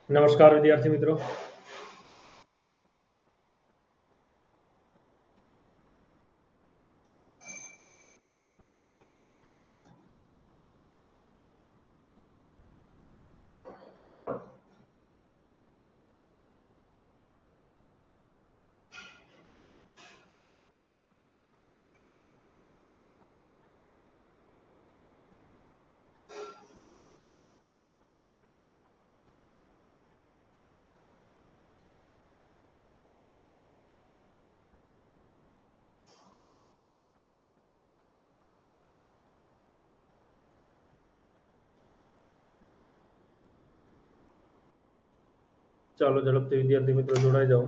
નમસ્કાર વિદ્યાર્થી મિત્રો. ચાલો ઝડપથી વિદ્યાર્થી મિત્રો જોડાઈ જાઓ.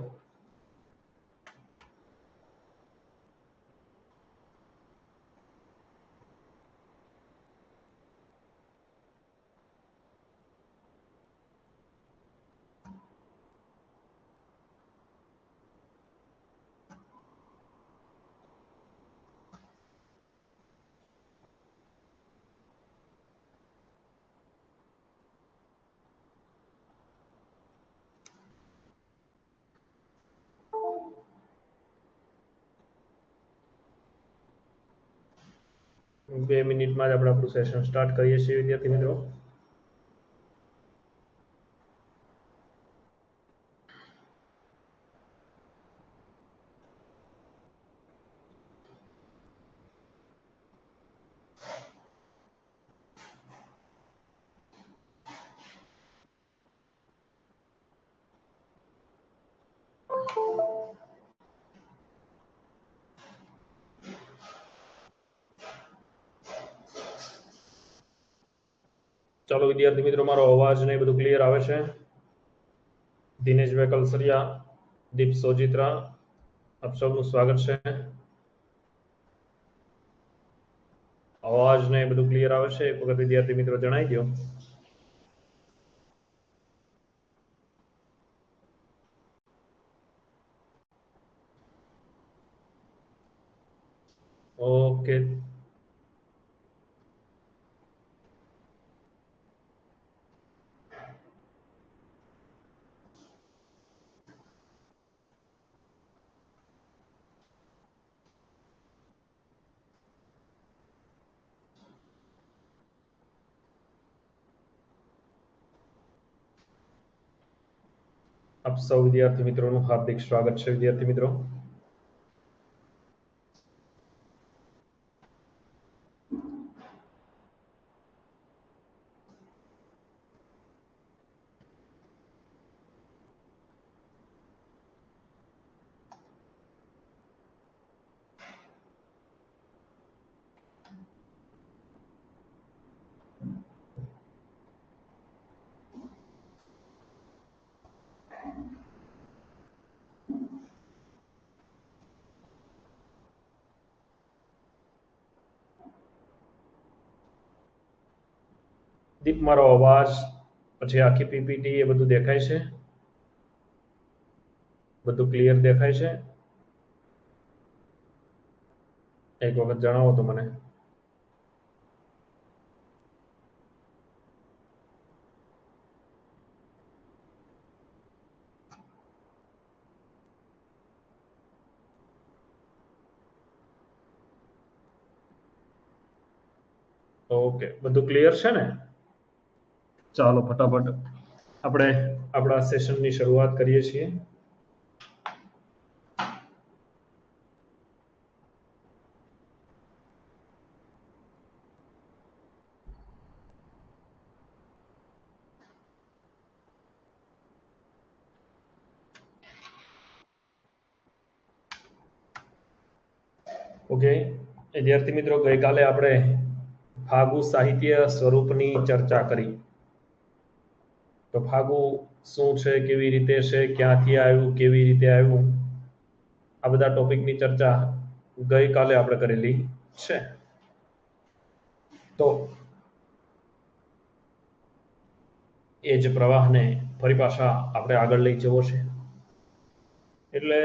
બે મિનિટમાં જ આપણે આપણું સેશન સ્ટાર્ટ કરીએ છીએ વિદ્યાર્થી મિત્રો. ચાલો વિદ્યાર્થી મિત્રો, મારો અવાજ ને બધું ક્લિયર આવે છે? દિનેશભાઈ કલસરિયા, દીપ સોજિત્રા, આપ સૌનું સ્વાગત છે. અવાજ ને બધું ક્લિયર આવે છે? એક વખત વિદ્યાર્થી મિત્રો જણાવી દો. ઓકે. આપ સૌ વિદ્યાર્થી મિત્રોનું હાર્દિક સ્વાગત છે વિદ્યાર્થી મિત્રો. દીપ, મારો અવાજ પછી આખી પીપીટી એ બધું દેખાય છે? બધું ક્લિયર દેખાય છે? એક વખત જણાવો તો મને. ઓકે, બધું ક્લિયર છે ને? ચાલો ફટાફટ આપણે આપણા સેશનની શરૂઆત કરીએ છીએ. ઓકે વિદ્યાર્થી મિત્રો, ગઈકાલે આપણે ફાગુ સાહિત્ય સ્વરૂપની ચર્ચા કરી. તો ફાગુ શું છે, કેવી રીતે છે, ક્યાંથી આવ્યું, કેવી રીતે આવ્યું, આ બધા ટોપિકની ચર્ચા ગઈકાલે આપણે કરેલી છે. તો એ જ પ્રવાહને ફરી પાછા આપણે આગળ લઈ જવો છે. એટલે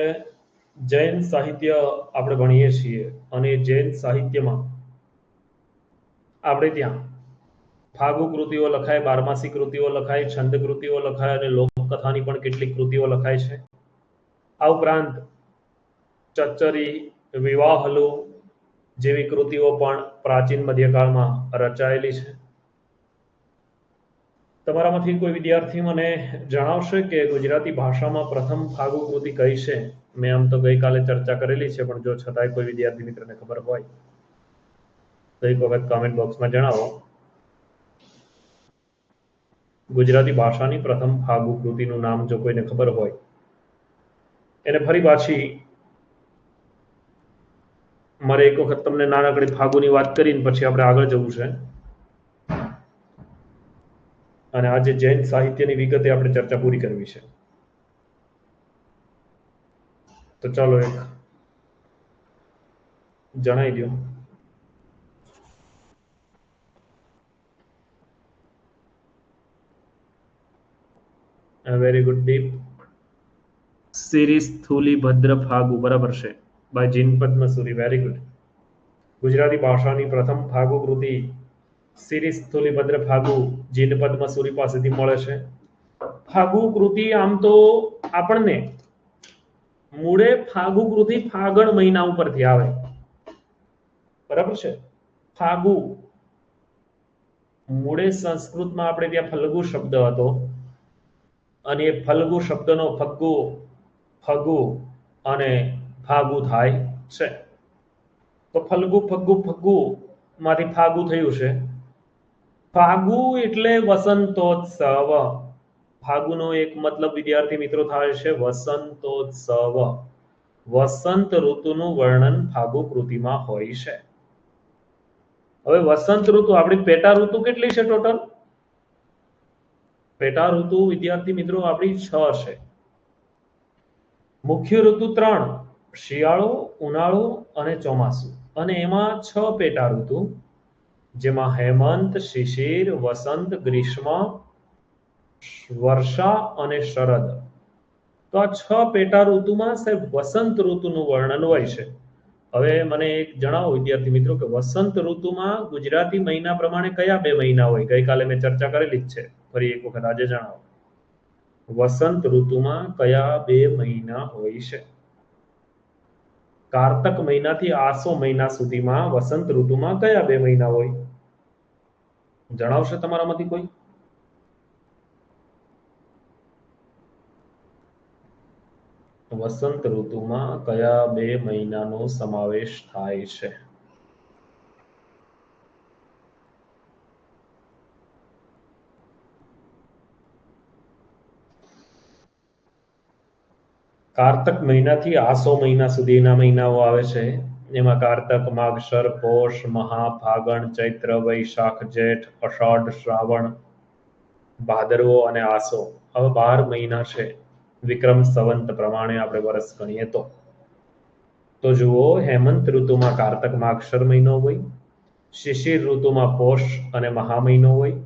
જૈન સાહિત્ય આપણે ભણીએ છીએ અને જૈન સાહિત્યમાં આપણે ત્યાં ફાગુ કૃતિઓ લખાય, બારમાસી કૃતિઓ લખાય, છંદ કૃતિઓ લખાય અને લોકકથાની પણ કેટલીક કૃતિઓ લખાય છે. આ ઉપરાંત ચચ્ચરી, વિવાહલુ જેવી કૃતિઓ પણ પ્રાચીન મધ્યકાળમાં રચાયેલી છે. તમારામાંથી કોઈ વિદ્યાર્થી મને જણાવશે કે ગુજરાતી ભાષામાં પ્રથમ ફાગુ કૃતિ કઈ છે? મેં આમ તો ગઈકાલે ચર્ચા કરેલી છે, પણ જો છતાંય કોઈ વિદ્યાર્થી મિત્રને ખબર હોય તો એક વખત કમેન્ટ બોક્સમાં જણાવો. ગુજરાતી ભાષાની પ્રથમ ફાગુ કૃતિનું નામ જો કોઈને ખબર હોય એને ફરી પાછી મારે એક વખત તમને નાનકડી ફાગુની વાત કરીને પછી આપણે આગળ જવું છે અને આજે જૈન સાહિત્યની વિગતે આપણે ચર્ચા પૂરી કરવી છે. તો ચાલો એક જણાવી દો. વેરી ગુડ દીપ. સિરિસ્થુલીભદ્ર ફાગુ બરાબર છે, by Jinapadmasuri. Very good. Gujarati ભાષાની પ્રથમ ફાગુ કૃતિ સિરિસ્થુલીભદ્ર ફાગુ જીનપદ મસૂરી પાસેથી મળે છે. ફાગુ કૃતિ આમ તો આપણને મૂળે ફાગુ કૃતિ ફાગણ મહિના ઉપરથી આવે, બરાબર છે. ફાગુ મૂળે સંસ્કૃતમાં આપણે ત્યાં ફલ્ગુ શબ્દ હતો અને એ ફલ્ગુ શબ્દનો ફગ્ગુ, ફગુ અને ફાગુ થાય છે. તો ફલ્ગુ ફગ્ગુ ફગ્ગુ માંથી ફાગુ થયું છે. ફાગુ એટલે વસંતોત્સવ. ફાગુનો એક મતલબ વિદ્યાર્થી મિત્રો થાય છે વસંતોત્સવ. વસંત ઋતુનું વર્ણન ફાગુ કૃતિમાં હોય છે. હવે વસંત ઋતુ આપણી પેટા ઋતુ કેટલી છે ટોટલ? પેટા ઋતુ વિદ્યાર્થી મિત્રો આપણી 6 છે. મુખ્ય ઋતુ 3, શિયાળો, ઉનાળો અને ચોમાસું. અને એમાં 6 પેટા ઋતુ, જેમાં હેમંત, શિશિર, વસંત, ગ્રીષ્મ, વર્ષા અને શરદ. તો આ 6 પેટા ઋતુમાં સાહેબ વસંત ઋતુનું વર્ણન હોય છે. હવે મને એક જણાવો વિદ્યાર્થી મિત્રો કે વસંત ઋતુમાં ગુજરાતી મહિના પ્રમાણે કયા 2 મહિના હોય? ગઈકાલે મેં ચર્ચા કરેલી જ છે, ફરી એક વખત આજે જણાવો. વસંત ઋતુમાં કયા 2 મહિના હોય છે? કારતક મહિનાથી આસો મહિના સુધીમાં વસંત ઋતુમાં કયા 2 મહિના હોય? જણાવશે તમારામાંથી કોઈ? વસંત ઋતુમાં કયા 2 મહિનાનો સમાવેશ થાય છે? કારતક મહિનાથી આસો મહિના સુધીના મહિનાઓ આવે છે. એમાં કારતક, માગશર, પોષ, મહા, ફાગણ, ચૈત્ર, વૈશાખ, જેઠ, અષાઢ, શ્રાવણ, ભાદરવો અને આસો. હવે 12 મહિના છે વિક્રમ સંવત પ્રમાણે આપણે વર્ષ ગણીએ તો જુઓ, હેમંત ઋતુમાં કારતક માગશર મહિનો હોય, શિશિર ઋતુમાં પોષ અને મહા મહિનો હોય.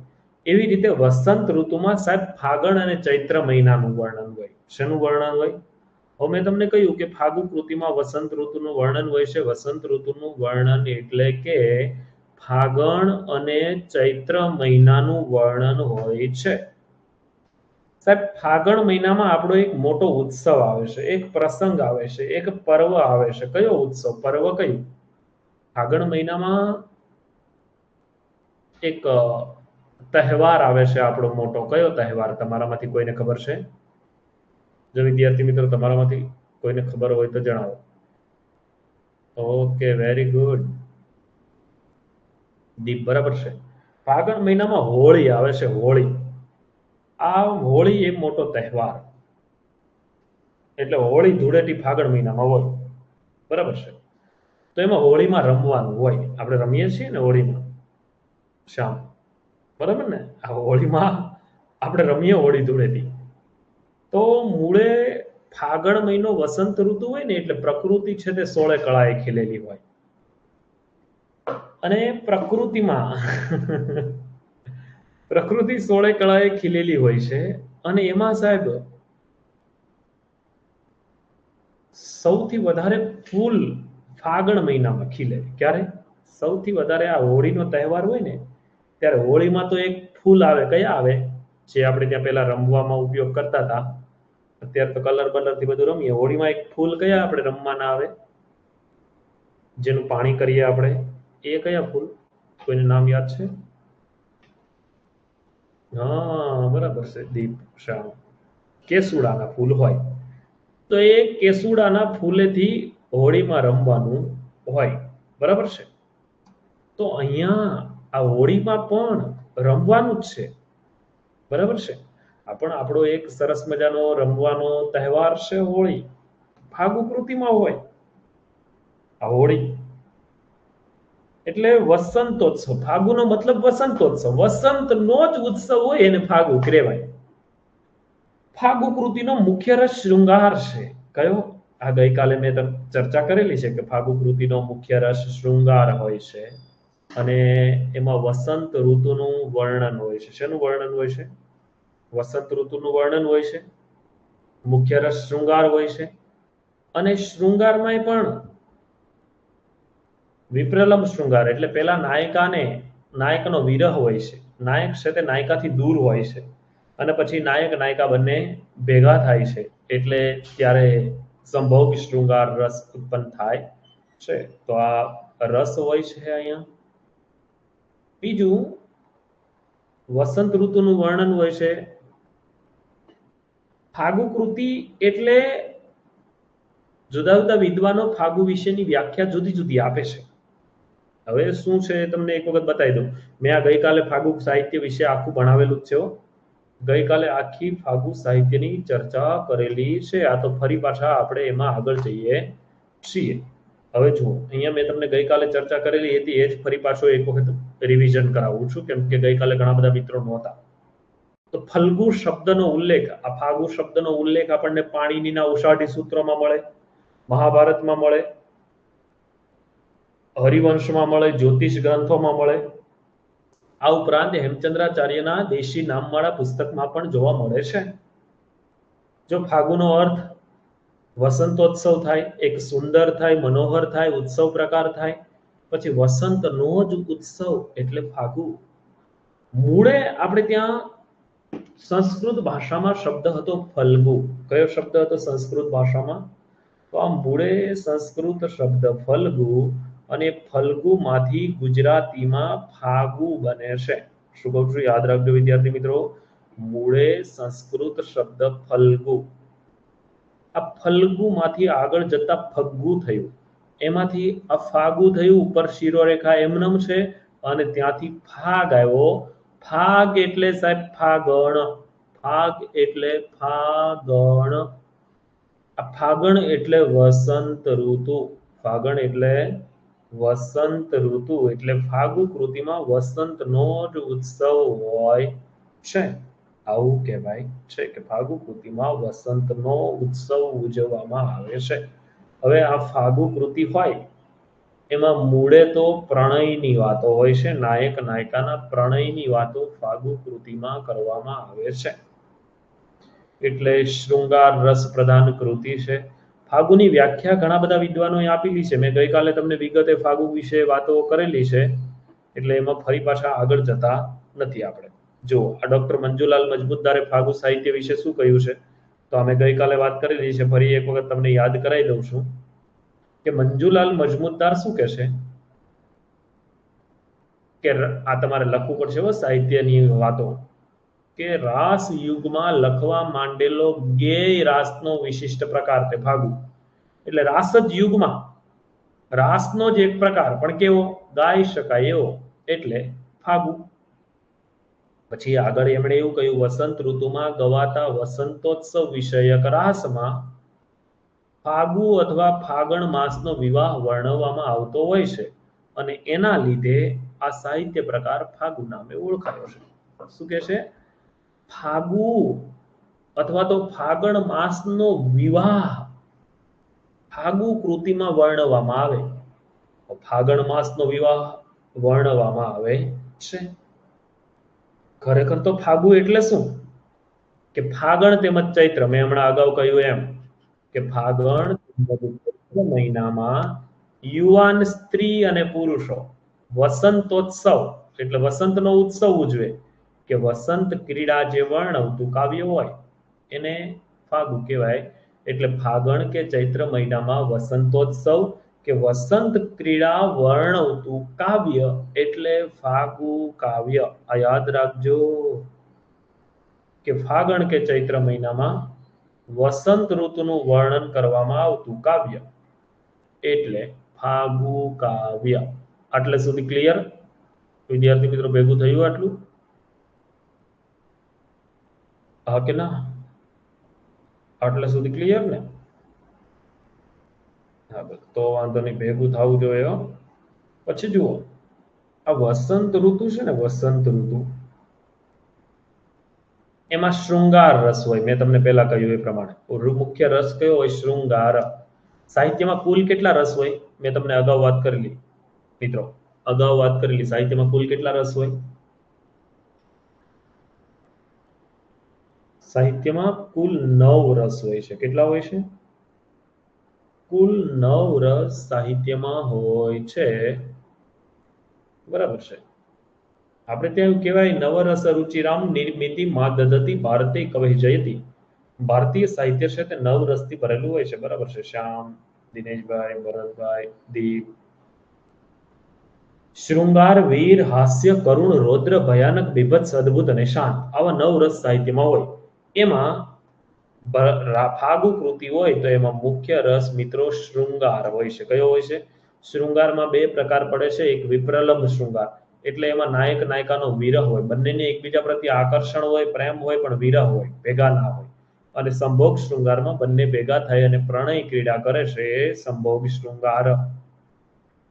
એવી રીતે વસંત ઋતુમાં સાહેબ ફાગણ અને ચૈત્ર મહિનાનું વર્ણન હોય. શેનું વર્ણન હોય? હવે મેં તમને કહ્યું કે ફાગુ કૃતિમાં વસંત ઋતુનું વર્ણન હોય છે. વસંત ઋતુનું વર્ણન એટલે કે ફાગણ અને ચૈત્ર મહિનાનું વર્ણન હોય છે. સાહેબ ફાગણ મહિનામાં આપણો એક મોટો ઉત્સવ આવે છે, એક પ્રસંગ આવે છે, એક પર્વ આવે છે. કયો ઉત્સવ, પર્વ કયું? ફાગણ મહિનામાં એક તહેવાર આવે છે આપણો મોટો. કયો તહેવાર તમારામાંથી કોઈને ખબર છે? જો વિદ્યાર્થી મિત્રો તમારામાંથી કોઈને ખબર હોય તો જણાવો. ઓકે, વેરી ગુડ દીપ, બરાબર છે. ફાગણ મહિનામાં હોળી આવે છે. હોળી, આ હોળી એક મોટો તહેવાર, એટલે હોળી ધૂળેટી ફાગણ મહિનામાં હોય, બરાબર છે. તો એમાં હોળીમાં રમવાનું હોય. આપણે રમીએ છીએ ને હોળીમાં, શ્યામ, બરાબર ને? આ હોળીમાં આપણે રમીએ હોળી ધૂળેટી. તો મૂળે ફાગણ મહિનો વસંત ઋતુ હોય ને એટલે પ્રકૃતિ છે તે 16 કળાએ ખીલેલી હોય. અને પ્રકૃતિમાં પ્રકૃતિ 16 કળાએ ખીલેલી હોય છે. અને એમાં સાહેબ સૌથી વધારે ફૂલ ફાગણ મહિનામાં ખીલે. ક્યારે? સૌથી વધારે આ હોળીનો તહેવાર હોય ને ત્યારે હોળીમાં તો એક ફૂલ આવે, કયા આવે, જે આપણે ત્યાં પહેલા રમવામાં ઉપયોગ કરતા હતા, અત્યારે તો કલર બલર થી બધું રમીએ, હોળીમાં એક ફૂલ કયા આપણે રમવાના આવે, જેનું પાણી કરીએ આપણે, એ કયા ફૂલ, કોઈને નામ યાદ છે? હા બરાબર છે, દીપ શ્યામ, કેસુડાના ફૂલ હોય, તો એ કેસુડાના ફૂલેથી હોળીમાં રમવાનું હોય, બરાબર છે. તો અહીંયા આ હોળીમાં પણ રમવાનું જ છે, બરાબર છે. આ પણ આપણો એક સરસ મજાનો રમવાનો તહેવાર છે હોળી, ફાગુ કૃતિમાં હોય આ હોળી. એટલે વસંતોત્સવ, ફાગુનો મતલબ વસંતોત્સવ, વસંતનો જ ઉત્સવ હોય એને ફાગુ કહેવાય. ફાગુ કૃતિનો મુખ્ય રસ શૃંગાર છે. કયો? આ ગઈકાલે મેં ચર્ચા કરેલી છે કે ફાગુ કૃતિનો મુખ્ય રસ શૃંગાર હોય છે, અને એમાં વસંત ઋતુનું વર્ણન હોય છે. શેનું વર્ણન હોય છે? વસંત ઋતુનું વર્ણન હોય છે, મુખ્ય રસ શૃંગાર હોય છે, અને શૃંગારમાંય પણ વિપ્રલંબ શૃંગાર, એટલે પેલા નાયકનો વિરહ હોય છે, નાયક છે તે નાયિકાથી દૂર હોય છે, અને પછી નાયક નાયિકા બંને ભેગા થાય છે, એટલે ત્યારે સંભોગ શૃંગાર રસ ઉત્પન્ન થાય છે. તો આ રસ હોય છે અહીંયા. બીજું, વસંત ઋતુનું વર્ણન હોય છે. ફાગુ કૃતિ એટલે જુદા જુદા વિદ્વાનો ફાગુ વિશેની વ્યાખ્યા જુદી જુદી આપે છે. હવે શું છે તમને એક વખત બતાવી દઉં. મેં આ ગઈકાલે ફાગુ સાહિત્ય વિશે આખું ભણાવેલું જ છે. ગઈકાલે આખી ફાગુ સાહિત્યની ચર્ચા કરેલી છે. આ તો ફરી પાછા આપણે એમાં આગળ જઈએ છીએ. હવે જુઓ, અહીંયા મેં તમને ગઈકાલે ચર્ચા કરેલી હતી, એ જ ફરી પાછો એક વખત રિવિઝન કરાવું છું, કેમ કે ગઈકાલે ઘણા બધા મિત્રો નહોતા. તો ફલ્ગુ શબ્દનો ઉલ્લેખ, આ ફાગુ શબ્દનો ઉલ્લેખ આપણને પાણીનીના ઉષાઢી સૂત્રોમાં મળે, મહાભારતમાં મળે, હરિવંશમાં મળે, જ્યોતિષ ગ્રંથોમાં મળે. આ ઉપરાંત હેમચંદ્રાચાર્યના દેશી નામવાળા પુસ્તકમાં પણ જોવા મળે છે. જો ફાગુનો અર્થ વસંતોત્સવ થાય, એક સુંદર થાય, મનોહર થાય, ઉત્સવ પ્રકાર થાય, પછી વસંતનો જ ઉત્સવ એટલે ફાગુ. મૂળે આપણે ત્યાં સંસ્કૃત ભાષામાં શબ્દ હતો ફલ્ગુ. કયો શબ્દ હતો સંસ્કૃત ભાષામાં? તો આ મૂળે સંસ્કૃત શબ્દ ફલ્ગુ, અને ફલ્ગુમાંથી ગુજરાતીમાં ફાગુ બને છે. શું કહું છું યાદ રાખજો વિદ્યાર્થી મિત્રો, મૂળે સંસ્કૃત શબ્દ ફલ્ગુ, આ ફલ્ગુમાંથી આગળ જતા ફગ્ગુ થયું, એમાંથી આ ફાગુ થયું, ઉપર શિરોરેખા એમનેમ છે, અને ત્યાંથી ફાગ આવ્યો. ફાગ એટલે સાહેબ ફાગણ, ફાગ એટલે ફાગણ, આ ફાગણ એટલે વસંત ઋતુ, ફાગણ એટલે વસંત ઋતુ, એટલે ફાગુ કૃતિમાં વસંતનો જ ઉત્સવ હોય છે. આવું કહેવાય છે કે ફાગુ કૃતિમાં વસંતનો ઉત્સવ ઉજવવામાં આવે છે. હવે આ ફાગુ કૃતિ હોય એમાં મૂળે તો પ્રણયની વાતો હોય છે, નાયક નાયિકાના પ્રણયની વાતો ફાગુ કૃતિમાં કરવામાં આવે છે, એટલે શૃંગાર રસ પ્રધાન કૃતિ છે. ફાગુની વ્યાખ્યા ઘણા બધા વિદ્વાનોએ આપેલી છે. મેં ગઈકાલે તમને વિગતે ફાગુ વિશે વાતો કરેલી છે, એટલે એમાં ફરી પાછા આગળ જતા નથી આપણે. જો આ ડોક્ટર મંજુલાલ મજમુદારે ફાગુ સાહિત્ય વિશે શું કહ્યું છે, તો અમે ગઈકાલે વાત કરેલી છે, ફરી એક વખત તમને યાદ કરાવી દઉં છું કે મંજુલાલ મજમુદાર શું કહે છે કે આ તમારે લખવું પડશે સાહિત્યની વાતો, કે રાસ યુગમાં લખવા માંડેલો ગેય રાસનો વિશિષ્ટ પ્રકાર છે ફાગુ. એટલે રાસ જ યુગમાં રાસનો જ એક પ્રકાર, પણ કેવો, ગાઈ શકાય એવો, એટલે ફાગુ. પછી આગળ એમણે એવું કહ્યું, વસંત ઋતુમાં ગવાતા વસંતોત્સવ વિષયક રાસમાં ફાગુ અથવા ફાગણ માસનો વિવાહ વર્ણવવામાં આવતો હોય છે, અને એના લીધે આ સાહિત્ય પ્રકાર ફાગુ નામે ઓળખાયો છે. શું કે છે? ફાગુ અથવા તો ફાગણ માસનો વિવાહ ફાગુ કૃતિમાં વર્ણવવામાં આવે, ફાગણ માસનો વિવાહ વર્ણવવામાં આવે છે. ખરેખર તો ફાગુ એટલે શું કે ફાગણ તેમજ ચૈત્ર, મેં હમણાં અગાઉ કહ્યું એમ કે ફાગણ મહિનામાં યુવાન સ્ત્રી અને પુરુષો વસંતોત્સવ એટલે વસંતનો ઉત્સવ ઉજવે કે વસંત ક્રીડા જે વર્ણવતું કાવ્ય હોય એને ફાગુ કહેવાય. એટલે ફાગણ કે ચૈત્ર મહિનામાં વસંતોત્સવ કે વસંત ક્રીડા વર્ણવતું કાવ્ય એટલે ફાગુ કાવ્ય. આ યાદ રાખજો કે ફાગણ કે ચૈત્ર મહિનામાં વસંત ઋતુનું વર્ણન કરવામાં આવતું કાવ્ય એટલે ફાગુ કાવ્ય. આટલે સુધી ક્લિયર વિદ્યાર્થી મિત્રો? ભેગું થયું આટલું? હા કે ના? આટલે સુધી ક્લિયર ને? હા, તો વાંધો નહીં, ભેગું થવું જોઈએ. પછી જુઓ, આ વસંત ઋતુ છે ને, વસંત ઋતુ એમાં શૃંગાર રસ હોય. મેં તમને પહેલા કહ્યું એ પ્રમાણે મુખ્ય રસ કયો હોય? શૃંગાર. સાહિત્યમાં કુલ કેટલા રસ હોય? મેં તમને અગાઉ વાત કરેલી મિત્રો, અગાઉ વાત કરેલી. સાહિત્યમાં કુલ કેટલા રસ હોય? સાહિત્યમાં કુલ 9 રસ હોય છે. કેટલા હોય છે? કુલ 9 રસ સાહિત્યમાં હોય છે. બરાબર છે. આપણે ત્યાં એવું કહેવાય, નવરસ રુચિરામ નિર્મિતિ મા દદતી ભારતે કવિ જયતી. ભારતીય સાહિત્ય છે તે 9 રસથી ભરેલું હોય છે. બરાબર છે. શ્યામ, દિનેશભાઈ, ભરતભાઈ, દીપ. શૃંગાર, વીર, હાસ્ય, કરુણ, રૌદ્ર, ભયાનક, બીભત્સ, અદ્ભુત અને શાંત, આવા 9 રસ સાહિત્યમાં હોય. એમાં ફાગુ કૃતિ હોય તો એમાં મુખ્ય રસ મિત્રો શૃંગાર હોય છે. કયો હોય છે? શૃંગારમાં 2 પ્રકાર પડે છે. એક વિપ્રલંબ શૃંગાર, એટલે એમાં નાયક નાયિકાનો વિરહ હોય, બંનેને એકબીજા પ્રત્યે આકર્ષણ હોય, પ્રેમ હોય, પણ વિરહ હોય, ભેગા ના હોય. અને સંભોગ શૃંગારમાં બંને ભેગા થઈ અને પ્રણય ક્રીડા કરે છે, એ સંભોગ શૃંગાર.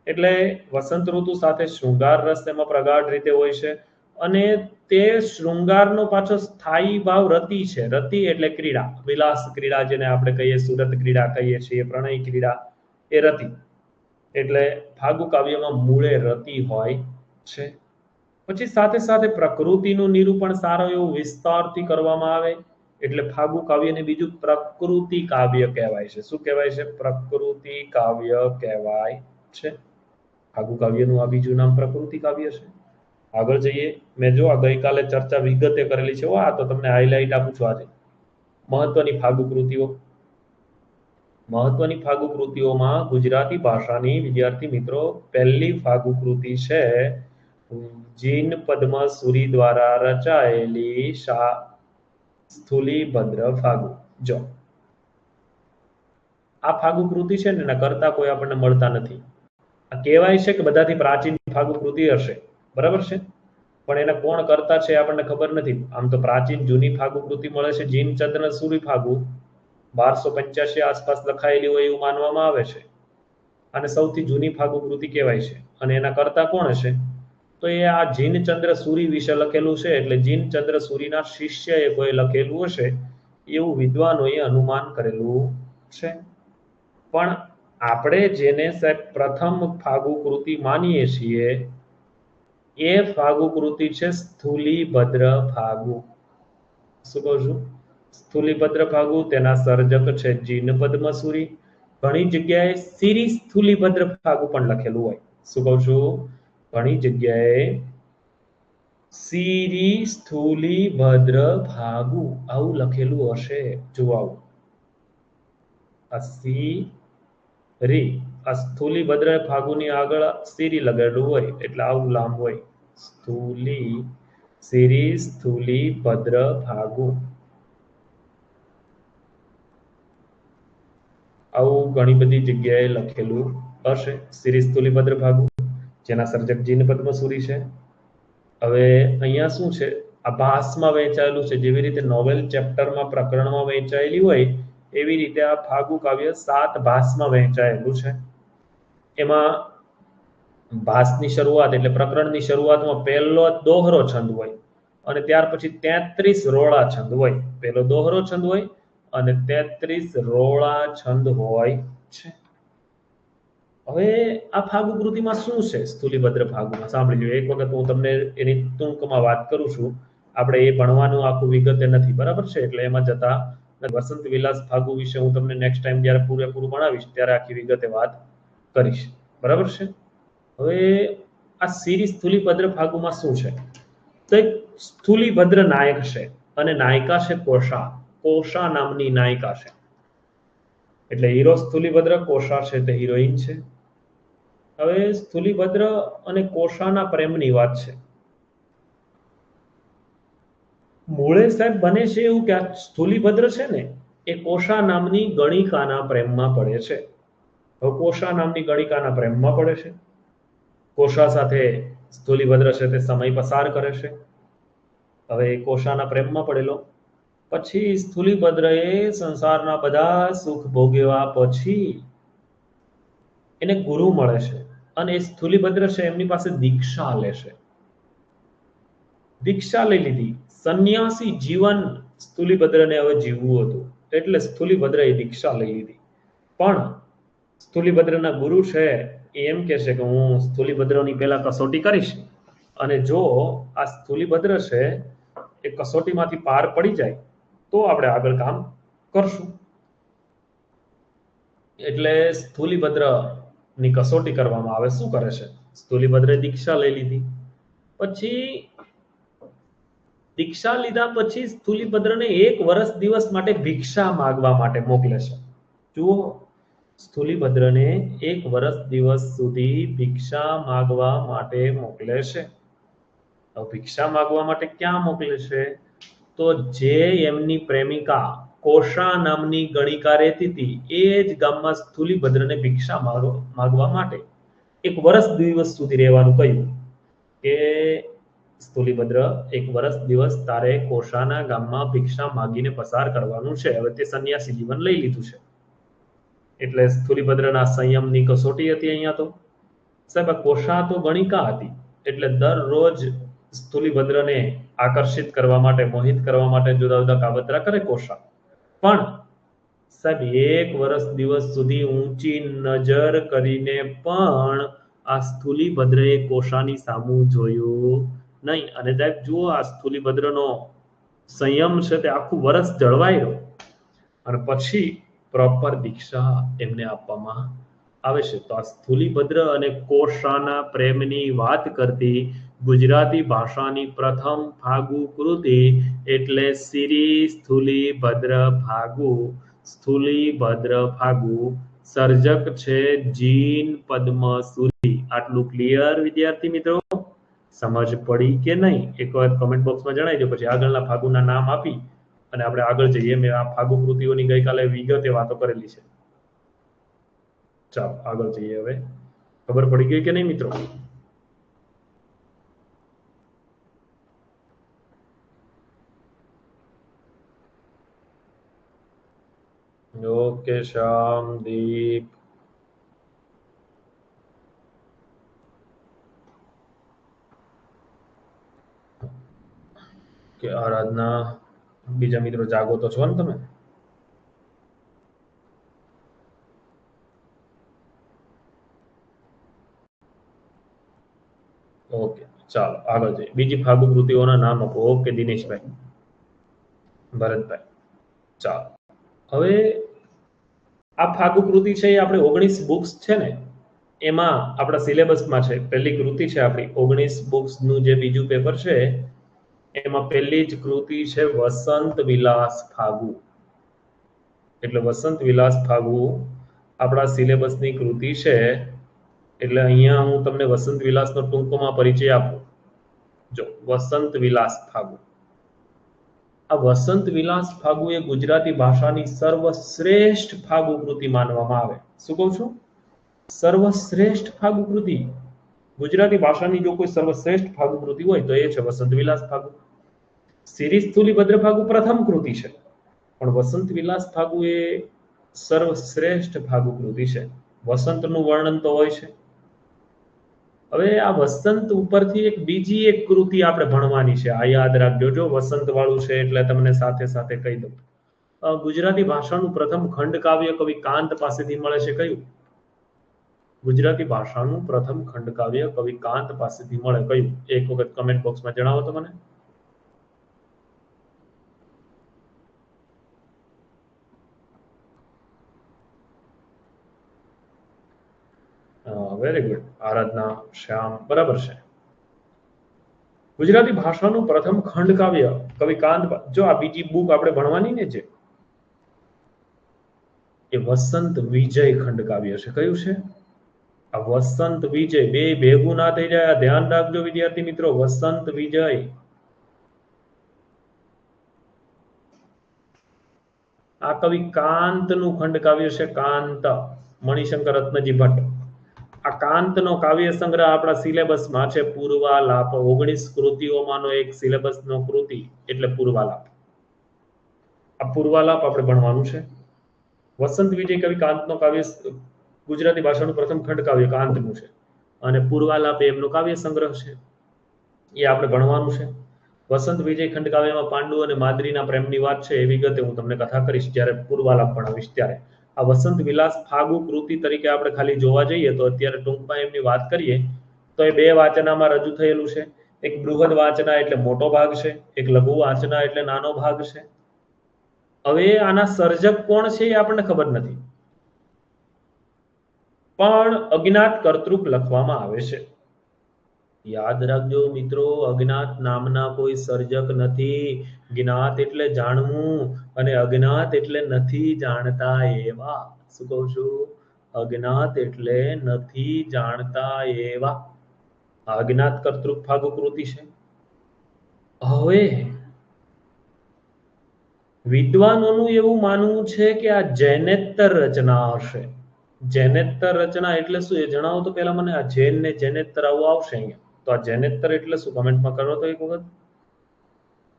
એટલે વસંત ઋતુ સાથે શૃંગાર રસ એમાં પ્રગાઢ રીતે હોય છે. અને તે શૃંગારનો પાછો સ્થાયી ભાવ રતિ છે. રતિ એટલે ક્રીડા, વિલાસ ક્રીડા, જેને આપણે કહીએ સુરત ક્રીડા કહીએ છીએ, પ્રણય ક્રીડા, એ રતિ. એટલે ફાગુ કાવ્યમાં મૂળે રતિ હોય છે. પછી સાથે સાથે પ્રકૃતિનું નિરૂપણ સારો એવું વિસ્તારથી કરવામાં આવે એટલે ફાગુ કાવ્યને બીજું પ્રકૃતિ કાવ્ય કહેવાય છે. શું કહેવાય છે? પ્રકૃતિ કાવ્ય કહેવાય છે. ફાગુ કાવ્યનું આ બીજું નામ પ્રકૃતિ કાવ્ય છે. આગળ જઈએ. મેં જો આ ગઈકાલે ચર્ચા વિગતે કરેલી છે. આ તો તમને હાઇલાઇટ આપું છું આજે. મહત્વની ફાગુ કૃતિઓ. મહત્વની ફાગુ કૃતિઓમાં ગુજરાતી ભાષાની વિદ્યાર્થી મિત્રો પહેલી ફાગુ કૃતિ છે જીન પદ્મસુરી દ્વારા રચાયેલી સ્થુલીભદ્ર ફાગુ. જો આ ફાગુ કૃતિ છે ને, એના કરતા કોઈ આપણને મળતા નથી. આ કહેવાય છે કે બધાથી પ્રાચીન ફાગુ કૃતિ હશે. બરાબર છે, પણ એને કોણ કરતા છે આપણને ખબર નથી. આમ તો પ્રાચીન જૂની ફાગુ કૃતિ મળે છે જીનચંદ્ર સુરી ફાગુ, 1285 આસપાસ લખાયેલી હોય એવું માનવામાં આવે છે. અને સૌથી જૂની ફાગુ કૃતિ કહેવાય છે. અને એના કરતા કોણ હશે? તો એ આ જીનચંદ્ર સુરી વિશે લખેલું છે. એટલે જીનચંદ્ર સુરીના શિષ્યએ કોઈ લખેલું હશે એવું વિદ્વાનોએ અનુમાન કરેલું છે. પણ આપણે જેને સાહેબ પ્રથમ ફાગુ કૃતિ માનીએ છીએ એ ફાગુ કૃતિ છે સ્થુલીભદ્ર ફાગુ. શું કહું છું? સ્થુલીભદ્ર ફાગુ. તેના સર્જક છે જીન પદ્મસુરી. ઘણી જગ્યાએ સિરી સ્થુલીભદ્ર ફાગુ પણ લખેલું હોય. શું કહું છું? ઘણી જગ્યાએ સિરી સ્થુલીભદ્ર ફાગુ આવું લખેલું હશે. જોવા આવું આ સ્થુલીભદ્ર ફાગુની આગળ સિરી લગાડેલું હોય એટલે આવું લાંબ હોય. સ્થુલીભદ્ર ફાગુ આવું ઘણી બધી જગ્યાએ લખેલું હશે. સિરી સ્થુલીભદ્ર ફાગુ, જેના સર્જક જીન પદ્મસુરી છે. હવે અહીંયા શું છે? આ ભાસમાં વહેંચાયેલું છે. જેવી રીતે નોવેલ ચેપ્ટરમાં પ્રકરણમાં વહેંચાયેલી હોય એવી રીતે આ ફાગુ કાવ્ય 7 ભાસમાં વહેંચાયેલું છે. એમાં ભાસની શરૂઆત એટલે પ્રકરણની શરૂઆતમાં પહેલો દોહરો છંદ હોય અને ત્યાર પછી 33 રોળા છંદ હોય. પહેલો દોહરો છંદ હોય અને 33 રોળા છંદ હોય છે. હવે આ ફાગુ કૃતિમાં શું છે? સ્થુલીભદ્ર ફાગુમાં સાંભળી લો એક વખત. હું તમને એની ટૂંકમાં વાત કરું છું. આપણે એ ભણવાનું આખું વિગતે નથી, બરાબર છે? એટલે એમાં જતા વસંત વિલાસ ફાગુ વિશે હું તમને નેક્સ્ટ ટાઈમ જ્યારે પૂરેપૂરું ભણાવીશ ત્યારે આખી વિગતે વાત કરીશ. બરાબર છે? હવે આ સિરી સ્થુલીભદ્ર ફાગુમાં શું છે? તો એક સ્થુલીભદ્ર નાયક છે અને નાયિકા છે કોષા. કોષા નામની નાયિકા છે. એટલે હીરો સ્થુલીભદ્ર, કોષા છે તે હિરોઈન છે. હવે સ્થુલીભદ્ર અને કોષાના પ્રેમની વાત છે. મૂળે સાહેબ બને છે એવું કે આ સ્થુલીભદ્ર છે ને એ કોષા નામની ગણિકાના પ્રેમમાં પડે છે. હવે કોષા નામની ગણિકાના પ્રેમમાં પડે છે. કોષા સાથે સ્થુલીભદ્ર છે તે સમય પસાર કરે છે. હવે કોષાના પ્રેમમાં પડેલો પછી સ્થુલીભદ્રએ સંસારના બધા સુખ ભોગવ્યા પછી એને ગુરુ મળે છે અને એ સ્થુલીભદ્ર છે એમની પાસે દીક્ષા લે છે. દીક્ષા લઈ લીધી, સંન્યાસી જીવન સ્થુલીભદ્રને હવે જીવવું હતું એટલે સ્થુલીભદ્રએ દીક્ષા લઈ લીધી. પણ સ્થુલીભદ્રના ગુરુ છે એ એમ કહે છે કે હું સ્થુલીભદ્રની પહેલા કસોટી કરીશ અને જો આ સ્થુલીભદ્ર છે એ કસોટીમાંથી પાર પડી જાય તો આપણે આગળ કામ કરશું. એટલે સ્થુલીભદ્રની કસોટી કરવામાં આવે. શું કરે છે? સ્થુલીભદ્રે દીક્ષા લઈ લીધી. પછી દીક્ષા લીધા પછી સ્થુલીભદ્રને 1 વર્ષ દિવસ માટે ભિક્ષા માંગવા માટે મોકલે છે. જુઓ, સ્થુલીભદ્રને 1 વર્ષ દિવસ સુધી ભિક્ષા માંગવા માટે મોકલે છે. ભિક્ષા માંગવા માટે ક્યાં મોકલે છે? તો જે એમની પ્રેમિકા કોષા નામની ગણિકા રહેતી હતી એ જ ગામમાં સ્થુલીભદ્રને ભિક્ષા માંગવા માટે 1 વર્ષ દિવસ સુધી રહેવાનું કહ્યું કે સ્થુલીભદ્ર 1 વર્ષ દિવસ તારે કોષાના ગામમાં ભિક્ષા માંગીને પસાર કરવાનું છે. હવે તે સંન્યાસી જીવન લઈ લીધું છે એટલે સ્થુલીભદ્રના સંયમની કસોટી હતી. અહીંયા તો સાહેબ કોષા તો ગણિકા હતી એટલે દરરોજ સ્થુલીભદ્રને આકર્ષિત કરવા માટે, મોહિત કરવા માટે જુદા જુદા કાવતરા કરે કોષા. પણ સાહેબ 1 વર્ષ દિવસ સુધી ઊંચી નજર કરીને પણ આ સ્થુલીભદ્રએ કોષાની સામું જોયું નહીં. અને સાહેબ જુઓ, આ સ્થુલીભદ્રનો સંયમ છે તે આખું વર્ષ જળવાયો અને પછી પ્રોપર દીક્ષા એમને આપવામાં આવે છે. તો આ સ્થુલીભદ્ર અને કોષાના પ્રેમની વાત કરતી ગુજરાતી ભાષાની પ્રથમ ફાગુ કૃતિ એટલે સિરી સ્થુલીભદ્ર ફાગુ. સ્થુલીભદ્ર ફાગુ સર્જક છે જીન પદ્મસુરી. આટલું ક્લિયર વિદ્યાર્થી મિત્રો? સમજ પડી કે નહીં? એક વાર કમેન્ટ બોક્સમાં જણાવજો. પછી આગળના ફાગુના નામ આપી અને આપણે આગળ જઈએ. મેં આ ફાગુ કૃતિઓની ગઈકાલે વિગતે વાતો કરેલી છે. ચાલો આગળ જઈએ. હવે ખબર પડી ગઈ કે નહીં મિત્રો? ઓકે શ્યામદીપ, કે આરાધના, બીજા મિત્રો જાગો તો છો ને તમે? ઓકે ચાલો આગળ જઈએ. બીજી ફાગુ કૃતિઓના નામ આપો. ઓકે દિનેશભાઈ, ભરતભાઈ. ચાલો હવે આ ફાગુ કૃતિ છે એ આપણે 19 બુક્સ છે ને એમાં આપણા સિલેબસમાં છે. પહેલી કૃતિ છે આપણી 19 બુક્સનું જે બીજું પેપર છે એમાં પહેલી જ કૃતિ છે વસંત વિલાસ ફાગુ. એટલે વસંત વિલાસ ફાગુ આપણા સિલેબસની કૃતિ છે. એટલે અહીંયા હું તમને વસંત વિલાસનો ટૂંકમાં પરિચય આપું. જો વસંત વિલાસ ફાગુ, આ વસંત વિલાસ ફાગુ એ ગુજરાતી ભાષાની સર્વશ્રેષ્ઠ ફાગુ કૃતિ માનવામાં આવે. શું કહું છું? સર્વશ્રેષ્ઠ ફાગુ કૃતિ. ગુજરાતી ભાષાની જો કોઈ સર્વશ્રેષ્ઠ ફાગુ કૃતિ હોય તો એ છે વસંત વિલાસ ફાગુ. સિરી સ્થુલીભદ્ર ફાગુ પ્રથમ કૃતિ છે પણ વસંત વિલાસ ફાગુ એ સર્વશ્રેષ્ઠ ફાગુ કૃતિ છે. વસંતનું વર્ણન તો હોય છે. હવે આ વસંત ઉપરથી એક બીજી એક કૃતિ આપણે ભણવાની છે. આ યાદ રાખજો. જો વસંત વાળું છે એટલે તમને સાથે સાથે કહી દઉં. ગુજરાતી ભાષાનું પ્રથમ ખંડ કાવ્ય કવિ કાંત પાસેથી મળે છે. કયું? ગુજરાતી ભાષાનું પ્રથમ ખંડ કાવ્ય કવિ કાંત પાસેથી મળે. કયું? એક વખત કમેન્ટ બોક્સમાં જણાવો તો મને. Very good. આરાધના, શ્યામ, બરાબર છે. ગુજરાતી ભાષાનું પ્રથમ ખંડ કાવ્ય કવિ કાંત, જો આ બીજી બુક આપણે ભણવાની ને છે એ વસંત વિજય ખંડ કાવ્ય છે. કયું છે? આ વસંત વિજય. બે ભેગું ના થઈ જાય, ધ્યાન રાખજો વિદ્યાર્થી મિત્રો. વસંત વિજય આ કવિ કાંત નું ખંડ કાવ્ય છે. કાંત, મણિશંકર રત્નજી ભટ્ટ. આ કાંતનો કાવ્ય સંગ્રહ આપણા સિલેબસમાં છે. પૂર્વાલાપ 19 કૃતિઓમાંનો એક સિલેબસનો કૃતિ એટલે પૂર્વાલાપ. આ પૂર્વાલાપ આપણે ભણવાનું છે. વસંત વિજય કવિ કાંતનો કાવ્ય ગુજરાતી ભાષાનું પ્રથમ ખંડ કાવ્ય કાંતનું છે અને પૂર્વાલાપ એમનો કાવ્ય સંગ્રહ છે. એ આપણે ભણવાનું છે. વસંત વિજય ખંડ કાવ્યમાં પાંડુ અને માદ્રીના પ્રેમની વાત છે. એ વિગતે હું તમને કથા કરીશ જ્યારે પૂર્વાલાપ ભણાવીશ ત્યારે. આ વસંત વિલાસ ફાગુ કૃતિ તરીકે આપણે ખાલી જોવા જઈએ તો અત્યારે ટૂંકમાં એમની વાત કરીએ તો એ બે વાચનામાં રજૂ થયેલું છે. એક બૃહદ વાચના એટલે મોટો ભાગ છે, એક લઘુ વાચના એટલે નાનો ભાગ છે. હવે આના સર્જક કોણ છે એ આપણને ખબર નથી, પણ અજ્ઞાત કર્તૃક લખવામાં આવે છે. યાદ રાખજો મિત્રો, અજ્ઞાત નામના કોઈ સર્જક નથી. જ્ઞાત એટલે જાણવું અને અજ્ઞાત એટલે નથી જાણતા એવા. શું કહું છું? અજ્ઞાત એટલે નથી જાણતા એવા. અજ્ઞાત કર્તૃક ફાગુ કૃતિ છે. હવે વિદ્વાનોનું એવું માનવું છે કે આ જૈનેતર રચના હશે. જૈનેતર રચના એટલે શું એ જણાવો તો પહેલા મને. આ જૈન ને જૈનેતર આવું આવશે અહીંયા. તો આ જૈનેતર એટલે શું? કમેન્ટમાં કરો તો એક વખત.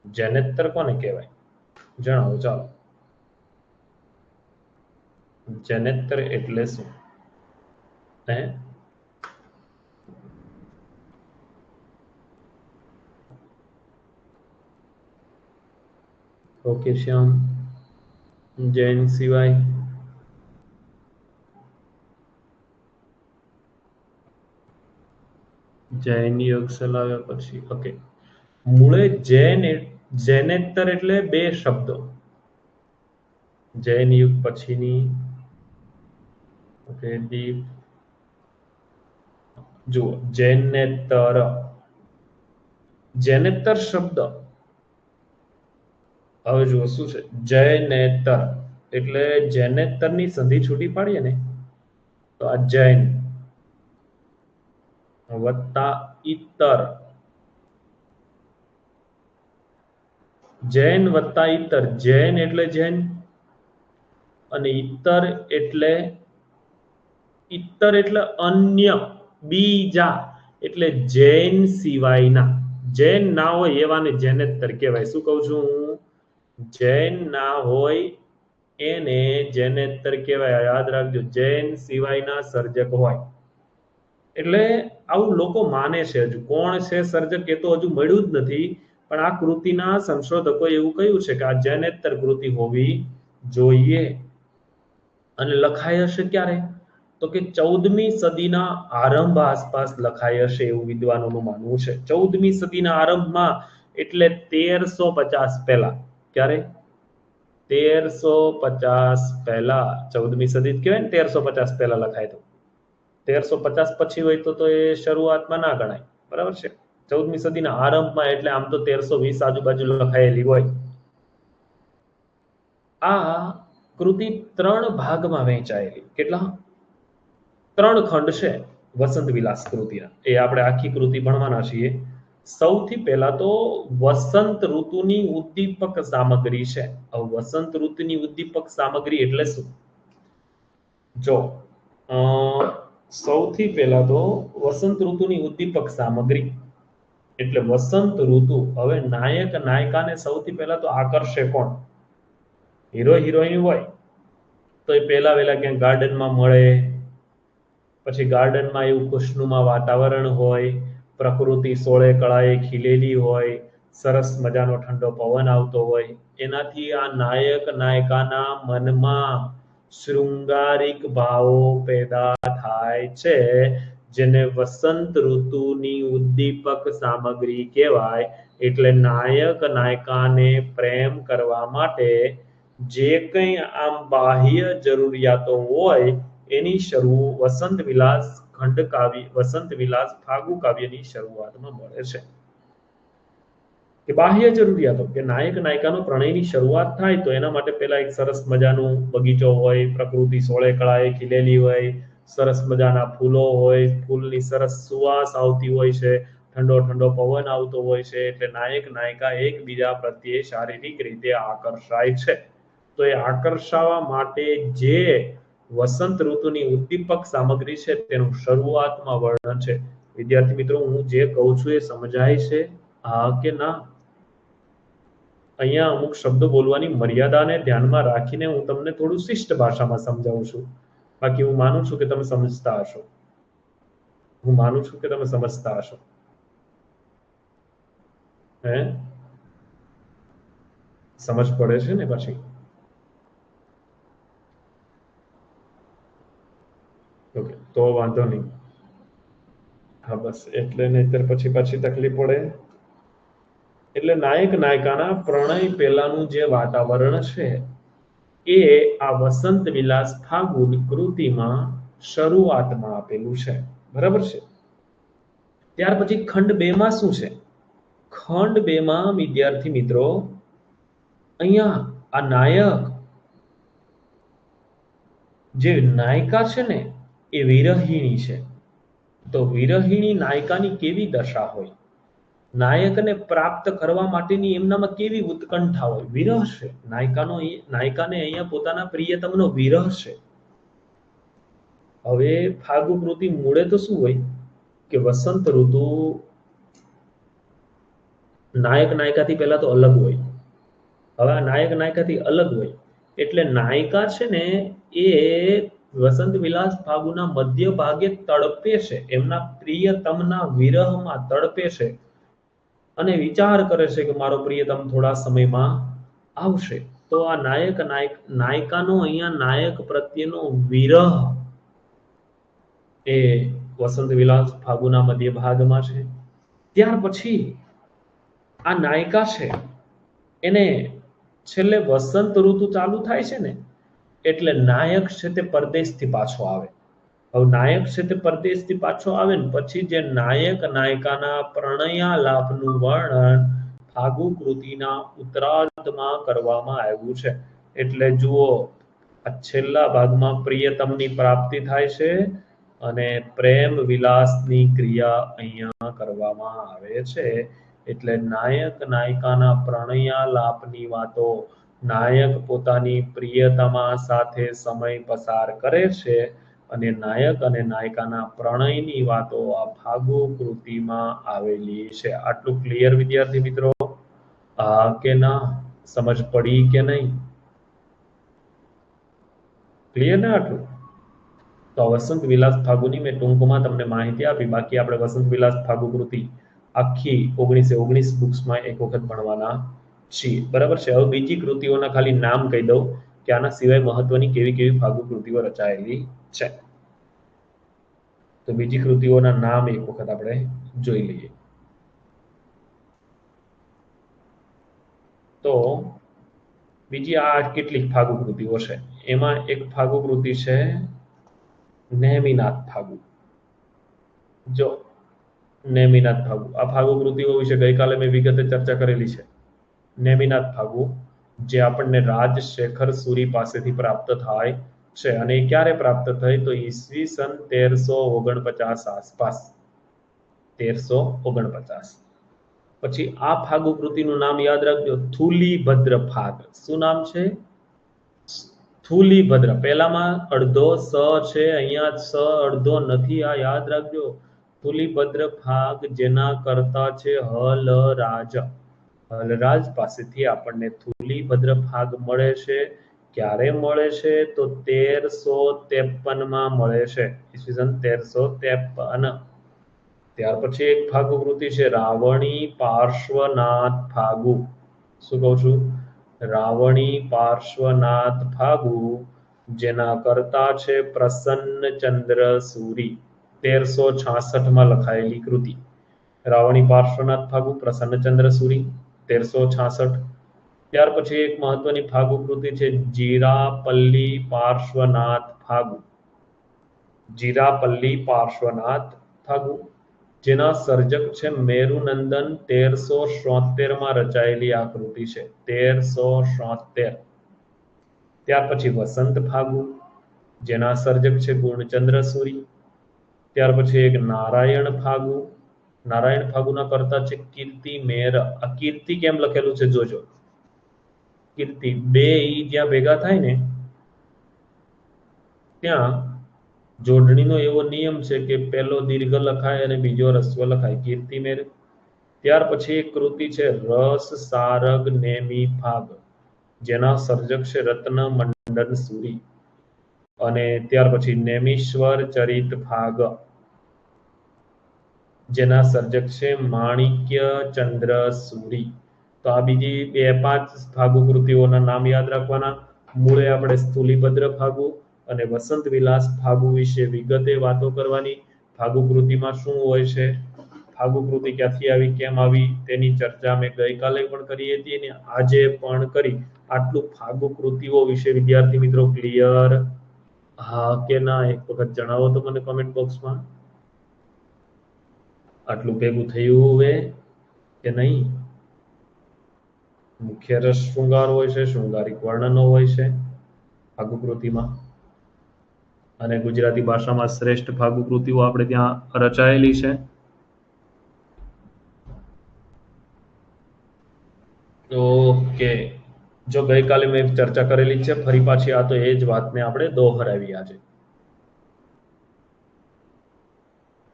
જૈનેતર કોને કહેવાય જણાવો. ચાલો, જૈનેતર એટલે શું? હે ઓકે શ્યામ, જૈન સિવાય જૈન યુગ ચલાવ્યા પછી ઓકે. મૂળે જૈનેતર એટલે બે શબ્દો. જૈન યુગ પછીની ઓકે દીપ જુઓ જૈનેતર. જૈનેતર શબ્દ હવે જુઓ શું છે. જૈનેતર એટલે જૈનેતરની સંધિ છૂટી પાડીએ ને તો આ જૈન વત્તા ઈતર. જૈન વત્તા ઈતર. જૈન એટલે જૈન અને ઈતર એટલે અન્ય, બીજા, એટલે જૈન સિવાયના. જૈન ના હોય એવાને જૈનેતર કહેવાય. શું કહું છું હું? જૈન ના હોય એને જૈનેતર કહેવાય. યાદ રાખજો, જૈન સિવાયના સર્જક હોય એટલે આવું લોકો માને છે. હજુ કોણ છે સર્જક એ તો હજુ મળ્યું જ નથી, પણ આ કૃતિના સંશોધકોએ એવું કહ્યું છે કે આ જૈનેતર કૃતિ હોવી જોઈએ. અને લખાઈ હશે ક્યારે? તો કે 14મી સદીના આરંભ આસપાસ લખાઈ હશે એવું વિદ્વાનોનું માનવું છે. 14મી સદીના આરંભમાં એટલે 1350 પહેલા. ક્યારે? 1350 પહેલા. 14મી સદી જ કહેવાય ને, 1350 પહેલા લખાય તો. 1350 પછી હોય તો એ શરૂઆતમાં ના ગણાય. બરાબર છે? 14મી સદીના આરંભમાં એટલે આમ તો 1320 આજુબાજુ લખાયેલી હોય. આ કૃતિ 3 ભાગમાં વહેંચાયેલી. કેટલા? 3 ખંડ છે વસંત વિલાસ કૃતિના. એ આપણે આખી કૃતિ ભણવાના છીએ. સૌથી પહેલા તો વસંત ઋતુની ઉદ્દીપક સામગ્રી છે. વસંત ઋતુની ઉદ્દીપક સામગ્રી એટલે શું? જો સૌથી પહેલા તો વસંત ઋતુની ઉદ્દીપક સામગ્રી એટલે વસંત ઋતુ. હવે નાયક નાયિકાને સૌથી પહેલા તો આકર્ષે કોણ? હીરો હિરોઈન હોય તો એ પહેલા વહેલા ક્યાંક ગાર્ડનમાં મળે, પછી ગાર્ડનમાં એવું ખુશનુમા વાતાવરણ હોય, પ્રકૃતિ સોળે કળાએ ખીલેલી હોય, સરસ મજાનો ઠંડો પવન આવતો હોય, એનાથી આ નાયક નાયિકાના મનમાં શૃંગારિક ભાવો પેદા થાય છે, જેને વસંત ઋતુની ઉદ્દીપક સામગ્રી કહેવાય. એટલે નાયક નાયિકાને પ્રેમ કરવા માટે જે કંઈ આમ બાહ્ય જરૂરિયાતો હોય એની શરૂ વસંત વિલાસ ખંડ કાવ્ય વસંત વિલાસ ફાગુ કાવ્યની શરૂઆતમાં મળે છે. કે બાહ્ય જરૂરિયાતો કે નાયક નાયિકાનો પ્રણયની શરૂઆત થાય તો એના માટે પહેલા એક સરસ મજાનું બગીચો હોય, પ્રકૃતિ સોળે કળાએ ખીલેલી હોય, સરસ મજાના ફૂલો હોય, ફૂલની સરસ સુવાસ આવતી હોય છે, ઠંડો ઠંડો પવન આવતો હોય છે, એટલે નાયક નાયિકા એકબીજા પ્રત્યે શારીરિક રીતે આકર્ષાય છે. તો એ આકર્ષાવા માટે જે વસંત ઋતુની ઉદ્દીપક સામગ્રી છે તેનું શરૂઆતમાં વર્ણન છે. વિદ્યાર્થી મિત્રો, હું જે કહું છું એ સમજાય છે? હા કે ના? અહીંયા અમુક શબ્દો બોલવાની મર્યાદાને ધ્યાનમાં રાખીને હું તમને થોડું શિષ્ટ ભાષામાં સમજાવું છું. બાકી હું માનું છું કે તમે સમજતા હશો. હે? સમજ પડે છે ને પછી? ઓકે, તો વાંધો નહીં. હા બસ, એટલે નહીતર પછી પાછી તકલીફ પડે. એટલે નાયક નાયિકાના પ્રણય પહેલાનું જે વાતાવરણ છે એ આ વસંત વિલાસ ફાગુન કૃતિમાં શરૂઆતમાં આપેલું છે. બરાબર છે? ત્યાર પછી ખંડ 2 માં શું છે? ખંડ 2 માં વિદ્યાર્થી મિત્રો અહીંયા આ નાયક જે નાયિકા છે ને એ વિરહિણી છે. તો વિરહિણી નાયિકાની કેવી દશા હોય? નાયકને પ્રાપ્ત કરવા માટેની એમનામાં કેવી ઉત્કંઠા હોય? વિરહ છે. નાયિકાને અહીંયા પોતાના પ્રિયતમનો વિરહ છે. હવે ફાગુ કૃતિ મૂળે તો શું હોય કે વસંત ઋતુ નાયક નાયિકાથી પહેલા તો અલગ હોય. હવે આ નાયક નાયિકાથી અલગ હોય એટલે નાયિકા છે ને એ વસંત વિલાસ ફાગુના મધ્ય ભાગે તડપે છે, એમના પ્રિયતમના વિરહમાં તડપે છે અને વિચાર કરે છે કે મારો પ્રિયતમ થોડા સમયમાં આવશે. તો આ નાયિકાનો અહીંયા નાયક પ્રત્યેનો વિરહ એ વસંત વિલાસ ફાગુના મધ્ય ભાગમાં છે. ત્યાર પછી આ નાયિકા છે એને છેલ્લે વસંત ઋતુ ચાલુ થાય છે ને એટલે નાયક છે તે પરદેશથી પાછો આવે. હવે નાયક છે તે પરદેશથી પાછો આવે ને પછી જે નાયક નાયિકાના પ્રણયાલાપનું વર્ણન ફાગુ કૃતિના ઉત્તરાર્ધમાં કરવામાં આવ્યું છે. એટલે જુઓ, આ છેલ્લા ભાગમાં પ્રિયતમની પ્રાપ્તિ થાય છે અને પ્રેમ વિલાસની ક્રિયા અહીંયા કરવામાં આવે છે. એટલે નાયક નાયિકાના પ્રણયાલાપની વાતો, નાયક પોતાની પ્રિયતમા સાથે સમય પસાર કરે છે અને નાયક અને નાયિકાના પ્રણયની વાતો આ ફાગુ કૃતિમાં આવેલી છે. આટલું ક્લિયર વિદ્યાર્થી મિત્રો? હા કે ના? સમજ પડી કે નહીં? ક્લિયર ને આટલું? તો વસંત વિલાસ ફાગુની મેં ટૂંકમાં તમને માહિતી આપી. બાકી આપણે વસંત વિલાસ ફાગુ કૃતિ આખી 19 બુક્સમાં એક વખત ભણવાના છીએ. બરાબર છે? હવે બીજી કૃતિઓના ખાલી નામ કહી દઉં કે આના સિવાય મહત્વની કેવી કેવી ફાગુ કૃતિઓ રચાયેલી છે. તો બીજી કૃતિઓના નામ એક વખત આપણે જોઈ લઈએ. તો બીજી આ કેટલીક ફાગુ કૃતિઓ છે. એમાં એક ફાગુ કૃતિ છે નેમિનાથ ફાગુ. જો નેમિનાથ ફાગુ, આ ફાગુ કૃતિઓ વિશે ગઈકાલે મેં વિગતે ચર્ચા કરેલી છે. નેમિનાથ ફાગુ જે આપણને રાજશેખર સૂરી પાસેથી પ્રાપ્ત થાય છે અને એ ક્યારે પ્રાપ્ત થઈ તો ઈસવીસન 1349 આસપાસ. 1349. પછી આ ફાગુ કૃતિનું નામ યાદ રાખજો, થુલીભદ્ર ફાગ. શું નામ છે? થુલીભદ્ર. પહેલામાં અડધો સ છે, અહીંયા સ અડધો નથી, આ યાદ રાખજો. થુલીભદ્ર ફાગ જેના કરતા છે હલરાજ. હલરાજ પાસેથી આપણને થુલીભદ્ર ફાગ મળે છે. ક્યારે મળે છે તો 1353 માં મળે છે, ઈસવીસન 1353. ત્યાર પછી એક ફાગુ કૃતિ છે રાવણી પાર્શ્વનાથ ફાગુ. શું કહું છું? રાવણી પાર્શ્વનાથ ફાગુ જેના કરતા છે પ્રસન્નચંદ્ર સૂરી. 1366 માં લખાયેલી કૃતિ. રાવણી પાર્શ્વનાથ ફાગુ, પ્રસન્નચંદ્ર સૂરી, 1366. ત્યાર પછી એક મહત્વની ફાગુ કૃતિ છે જીરાપલ્લી પાર્શ્વનાથ ફાગુ. જીરાપલ્લી પાર્શ્વનાથ ફાગુ, જેના સર્જક છે મેરુનંદન. 1373 માં રચાયેલી આકૃતિ છે, 1373. ત્યાર પછી વસંત ફાગુ, જેના સર્જક છે ગુણચંદ્ર સુરી. ત્યાર પછી એક નારાયણ ફાગુ. નારાયણ ફાગુના કરતા છે કીર્તિ મેર. આ કીર્તિ કેમ લખેલું છે જોજો, કીર્તિ બે ઈ જ્યાં ભેગા થાય ને ત્યાં જોડણીનો એવો નિયમ છે કે પહેલો દીર્ઘ લખાય અને બીજો રસ્વ લખાય, કીર્તિ મેર. ત્યાર પછી એક કૃતિ છે રસ સારગ નેમી ફાગ, જેના સર્જક છે રત્ન મંડન સુરી. અને ત્યાર પછી નેમીશ્વર ચરિત ફાગ, જેના સર્જક છે માણિક્ય ચંદ્ર સુરી. તો આ બીજી 2-5 ફાગુ કૃતિઓના નામ યાદ રાખવાના. મૂળે આપણે સ્થૂલીભદ્ર ફાગુ અને વસંત વિલાસ ફાગુ વિશે વિગતે વાતો કરવાની. ફાગુ કૃતિમાં શું હોય છે, ફાગુ કૃતિ ક્યાંથી આવી, કેમ આવી, તેની ચર્ચા મેં ગઈકાલે પણ કરી હતી અને આજે પણ કરી. આટલું ફાગુ કૃતિઓ વિશે વિદ્યાર્થી મિત્રો ક્લિયર? હા કે ના, એક વખત જણાવો તો મને કમેન્ટ બોક્સમાં. આટલું ભેગું થયું હવે કે નહીં? મુખ્ય રસ શૃંગાર હોય છે, શૃંગારિક વર્ણનો હોય છે ફાગુ કૃતિમાં, અને ગુજરાતી ભાષામાં શ્રેષ્ઠ ફાગુ કૃતિઓ આપણે ત્યાં રચાયેલી છે. ઓકે, જો ગઈકાલે મેં ચર્ચા કરેલી છે, ફરી પાછી આ તો એ જ વાતને આપણે દોહરાવી આજે.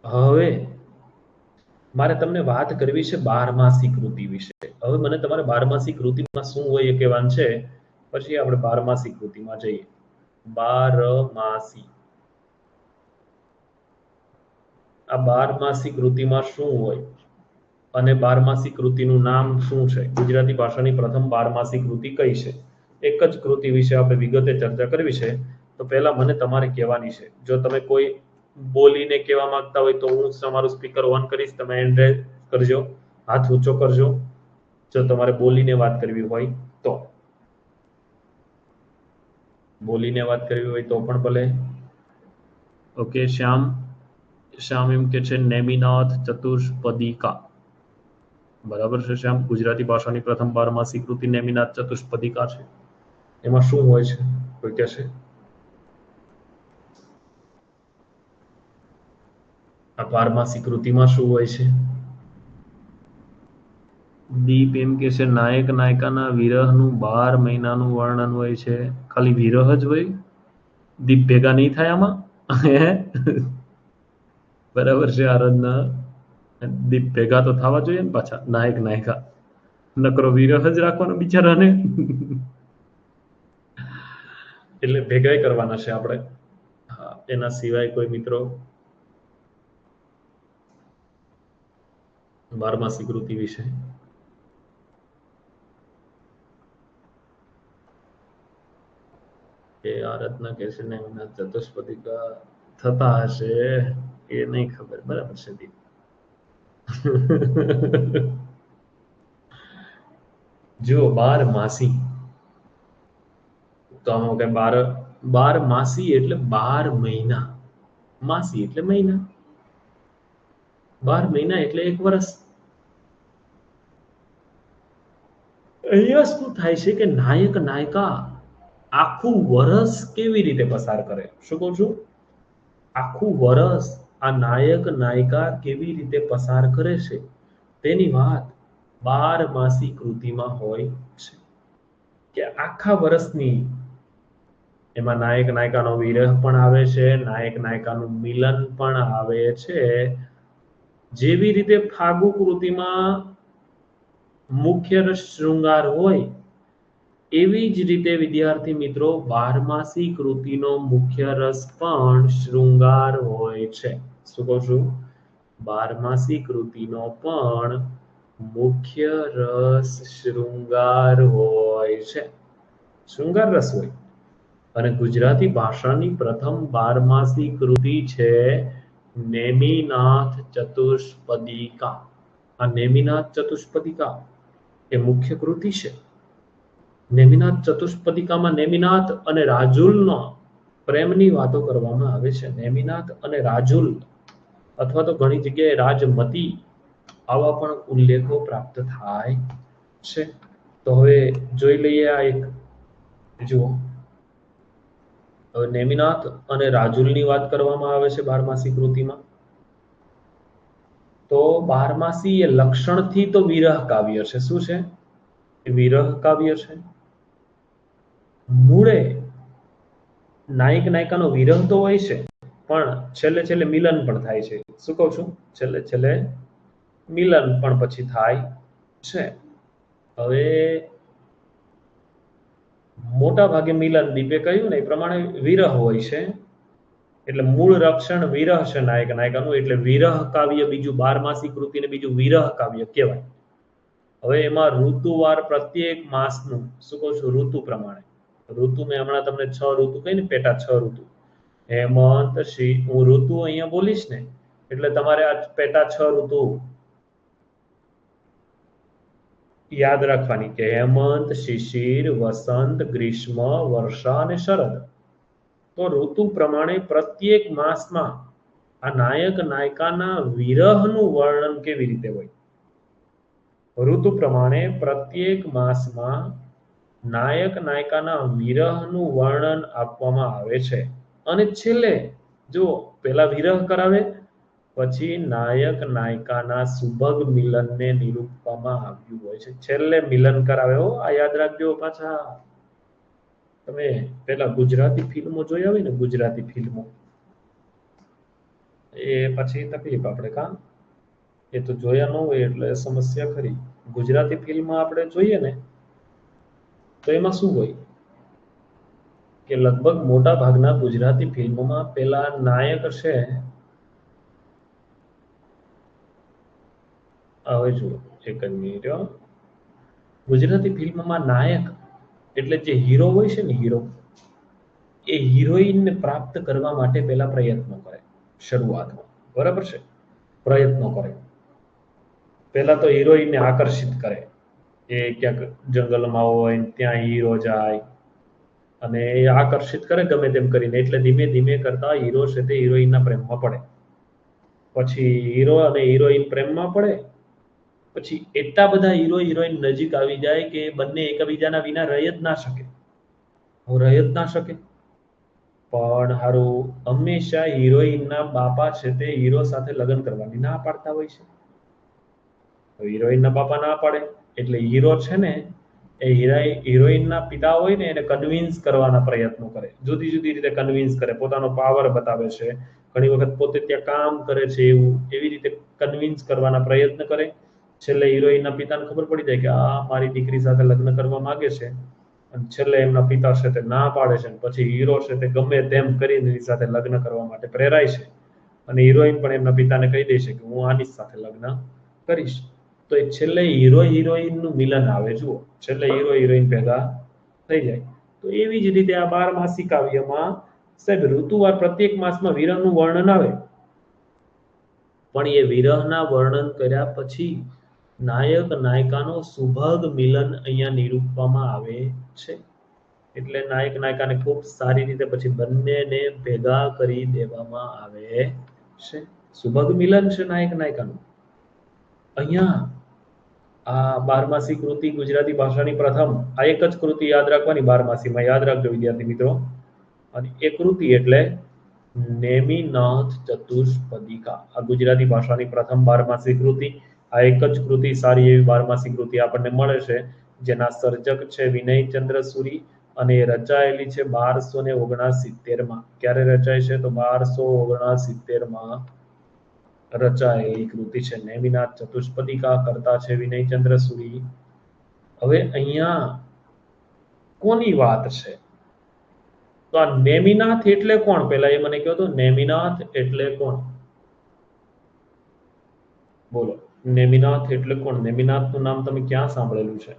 હવે મારે તમને વાત કરવી છે બારમાસી કૃતિ વિશે. હવે મને તમારે બારમાસી કૃતિમાં શું હોય એ કહેવાનું છે, પછી આપણે બારમાસી કૃતિમાં જઈએ. બારમાસી, આ બારમાસી કૃતિમાં શું હોય અને બારમાસી કૃતિનું નામ શું છે, ગુજરાતી ભાષાની પ્રથમ બારમાસી કૃતિ કઈ છે, એક જ કૃતિ વિશે આપણે વિગતે ચર્ચા કરવી છે. તો પહેલા મને તમારે કહેવાની છે. જો તમે કોઈ બોલીને કહેવા માંગતા હોય તો હું તમારું સ્પીકર ઓન કરીશ, તમે હેન્ડ રેઝ કરજો, હાથ ઊંચો કરજો જો તમારે બોલીને વાત કરવી હોય તો. બોલીને વાત કરવી હોય તો પણ ભલે. ઓકે, શ્યામ એમ કે છે નેમિનાથ ચતુષ્પદિકા. બરાબર છે શ્યામ, ગુજરાતી ભાષાની પ્રથમ બારમાસી કૃતિ નેમિનાથ ચતુષ્પદિકા છે. એમાં શું હોય છે કોઈ કહેશે? આ બારમાસી કૃતિમાં શું હોય છે? દીપ એમ કે છે નાયક નાયિકાના વિરહનું 12 મહિનાનું વર્ણન હોય છે. ખાલી વિરહ જ હોય, દીપ ભેગા નહીં થાય આમાં? બરાબર છે આરાધના, દીપ ભેગા તો થવા જોઈએ ને પાછા, નાયક નાયિકા. નકરો વિરહ જ રાખવાનો બિચારાને. એટલે ભેગાઈ કરવાના છે આપણે. હા, એના સિવાય કોઈ મિત્રો બારમાસી કૃતિ વિશે? એ આરાધના કે છે ને એમના ચતુષ્પદિકા થતા હશે એ નહીં ખબર. બરાબર છે દીપ. જો 12 માસી, તો આમાં કે 12 માસી એટલે 12 મહિના, માસી એટલે મહિના, 12 મહિના એટલે 1 વર્ષ. અહીંયા શું થાય છે કે નાયક નાયિકા આખું વર્ષ કેવી રીતે પસાર કરે, શું કહું છું, આખું વર્ષ આ નાયક નાયિકા કેવી રીતે પસાર કરે છે તેની વાત બારમાસી કૃતિમાં હોય છે. કે આખા વર્ષની એમાં નાયક નાયિકાનો વિરહ પણ આવે છે, નાયક નાયિકાનું મિલન પણ આવે છે. જેવી રીતે ફાગુ કૃતિમાં મુખ્ય રસ શૃંગાર હોય, એવી જ રીતે વિદ્યાર્થી મિત્રો બારમાસી કૃતિનો મુખ્ય રસ પણ શૃંગાર હોય છે. શું કહું છું? બારમાસી કૃતિનો પણ મુખ્ય રસ શૃંગાર હોય છે, શૃંગાર રસ હોય. અને ગુજરાતી ભાષાની પ્રથમ બારમાસી કૃતિ છે નેમિનાથ ચતુષ્પદિકા. આ નેમિનાથ ચતુષ્પદિકા એ મુખ્ય કૃતિ છે. નેમિનાથ ચતુષ્પદિકામાં નેમિનાથ અને રાજુલનો પ્રેમની વાતો કરવામાં આવે છે. નેમિનાથ અને રાજુલ અથવા તો ઘણી જગ્યાએ રાજમતી આવા પણ ઉલ્લેખો પ્રાપ્ત થાય છે. તો હવે જોઈ લઈએ આ એક જુઓ. હવે નેમિનાથ અને રાજુલની વાત કરવામાં આવે છે બારમાસી કૃતિમાં. તો બારમાસી એ લક્ષણથી તો વિરહ કાવ્ય છે. શું છે? વિરહ કાવ્ય છે. મૂળે નાયક નાયિકાનો વિરહ તો હોય છે, પણ છેલ્લે છેલ્લે મિલન પણ થાય છે. શું કહું છું? છેલ્લે છેલ્લે મિલન પણ પછી થાય છે. હવે મોટા ભાગે મિલન દીપે કહ્યું ને એ પ્રમાણે વિરહ હોય છે. એટલે મૂળ રક્ષણ વિરહ છે નાયક નાયિકાનું, એટલે વિરહ કાવ્ય બીજું બારમાસી કૃતિને બીજું વિરહ કાવ્ય કહેવાય. હવે એમાં ઋતુવાર પ્રત્યેક માસનું, શું કહું છું, ઋતુ પ્રમાણે. ઋતુ મેં હમણાં તમને 6 ઋતુ કહી ને, પેટા 6 ઋતુ, હેમંત હું ઋતુ અહીંયા બોલીશ ને એટલે તમારે આ પેટા 6 ઋતુ યાદ રાખવાની કે હેમંત, શિશિર, વસંત, ગ્રીષ્મ, વર્ષા અને શરદ. તો ઋતુ પ્રમાણે પ્રત્યેક માસમાં આ નાયક નાયિકાના વિરહનું વર્ણન કેવી રીતે હોય? ઋતુ પ્રમાણે પ્રત્યેક માસમાં નાયક નાયિકાના વિરહનું વર્ણન આપવામાં આવે છે. અને છેલ્લે જો પેલા વિરહ કરાવે, પછી નાયક નાયિકાના સુભગ મિલનને નિરૂપવામાં આવ્યું હોય છે. છેલ્લે મિલન કરાવે. હો, આ યાદ રાખજો. પાછા તમે પેલા ગુજરાતી ફિલ્મો જોઈ આવી ને, ગુજરાતી ફિલ્મો, એ પછી તકલીફ આપણે કામ, એ તો જોયા ન હોય એટલે સમસ્યા ખરી. ગુજરાતી ફિલ્મ આપણે જોઈએ ને તો એમાં શું હોય કે લગભગ મોટા ભાગના ગુજરાતી ફિલ્મોમાં પેલા નાયક છે. હવે જુઓ, એક જ મિનિટ. ગુજરાતી ફિલ્મમાં નાયક એટલે જે હીરો હોય છે ને, હીરો, એ હિરોઈનને પ્રાપ્ત કરવા માટે પહેલા પ્રયત્નો કરે શરૂઆતમાં. બરાબર છે? પ્રયત્નો કરે. પહેલા તો હિરોઈનને આકર્ષિત કરે. એ ક્યાંક જંગલમાં હોય ત્યાં હીરો જાય અને એ આકર્ષિત કરે ગમે તેમ કરીને. એટલે ધીમે ધીમે કરતા હીરો છે તે હિરોઈનના પ્રેમમાં પડે. પછી હીરો અને હિરોઈન પ્રેમમાં પડે. પછી એટલા બધા હીરો હિરોઈન નજીક આવી જાય કે બંને એકબીજાના વિના રહી જ ના શકે. રહી જ ના શકે. પણ હારું હંમેશા હિરોઈનના બાપા છે તે હીરો સાથે લગ્ન કરવાની ના પાડતા હોય છે. હિરોઈનના બાપા ના પાડે એટલે હીરો છે ને એ હિરોઈનના પિતા હોય ને એને કન્વિન્સ કરવાના પ્રયત્નો કરે. જુદી જુદી રીતે કન્વિન્સ કરે. પોતાનો પાવર બતાવે છે. ઘણી વખત પોતે ત્યાં કામ કરે છે એવું, એવી રીતે કન્વિન્સ કરવાના પ્રયત્ન કરે. છેલ્લે હિરોઈનના પિતાને ખબર પડી જાય કે આ મારી દીકરી સાથે લગ્ન કરવા માંગે છે. અને છેલ્લે એમના પિતા છે તે ના પાડે છે. પછી હીરો છે તે ગમે તેમ કરીને એની સાથે લગ્ન કરવા માટે પ્રેરાય છે. અને હિરોઈન પણ એમના પિતાને કહી દે છે કે હું આની સાથે લગ્ન કરીશ. તો એ છેલ્લે હીરો હિરોઈનનું મિલન આવે. જુઓ, છેલ્લે હીરો હિરોઈન ભેગા થઈ જાય. તો એવી જ રીતે આ બારમાસી કાવ્યમાં સાહેબ ઋતુવાર પ્રત્યેક માસમાં વિરહનું વર્ણન આવે. પણ એ વિરહના વર્ણન કર્યા પછી નાયક નાયિકાનો સુભગ મિલન અહીંયા નિરૂપવામાં આવે છે. એટલે નાયક નાયિકાને ખૂબ સારી રીતે પછી બંનેને ભેગા કરી દેવામાં આવે છે. સુભગ મિલન છે નાયક નાયિકાનું. અહીંયા આ બારમાસી કૃતિ ગુજરાતી ભાષાની પ્રથમ આ એક જ કૃતિ યાદ રાખવાની બારમાસીમાં. યાદ રાખજો વિદ્યાર્થી મિત્રો. અને એ કૃતિ એટલે નેમિનાથ ચતુષ્પદિકા. આ ગુજરાતી ભાષાની પ્રથમ બારમાસી કૃતિ. આ એક જ કૃતિ, સારી એવી બારમાસી કૃતિ આપણને મળે છે, જેના સર્જક છે વિનયચંદ્ર સુરી અને એ રચાયેલી છે 1269 માં. ક્યારે રચાય છે? તો 1269 માં રચાયેલી કૃતિ છે. નેમિનાથ ચતુષ્પદિકા કરતા છે વિનયચંદ્ર સુરી. હવે અહીંયા કોની વાત છે? તો આ નેમિનાથ એટલે કોણ? પહેલા એ મને કહો તો, નેમિનાથ એટલે કોણ? બોલો, નેમિનાથ એટલે કોણ? નેમિનાથનું નામ તમે ક્યાં સાંભળેલું છે?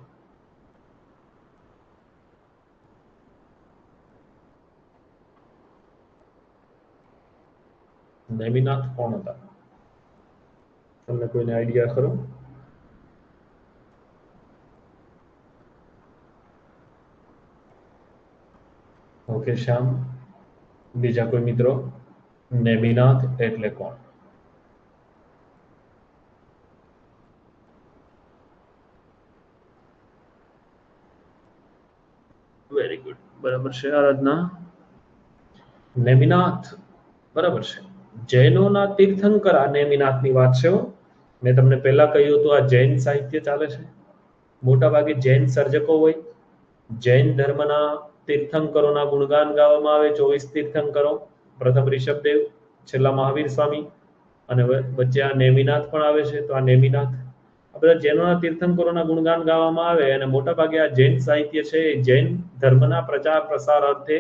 નેમિનાથ કોણ હતા? તમને કોઈને આઈડિયા ખરો? ઓકે શ્યામ, બીજા કોઈ મિત્રો? નેમિનાથ એટલે કોણ? વેરી ગુડ, બરાબર છે આરાધના. નેમિનાથ બરાબર છે. જૈનોના તીર્થંકર આ નેમિનાથની વાત છે. મેં તમને પહેલા કહ્યું હતું આ જૈન સાહિત્ય ચાલે છે. મોટા ભાગે જૈન સર્જકો હોય. જૈન ધર્મના તીર્થંકરોના ગુણગાન ગાવામાં આવે. 24 તીર્થંકરો, પ્રથમ ઋષભદેવ, છેલ્લા મહાવીર સ્વામી, અને વચ્ચે આ નેમિનાથ પણ આવે છે. તો આ નેમિનાથ, આ બધા જૈનોના તીર્થંકરોના ગુણગાન ગાવામાં આવે. અને મોટા ભાગે આ જૈન સાહિત્ય છે એ જૈન ધર્મના પ્રચાર પ્રસાર અર્થે,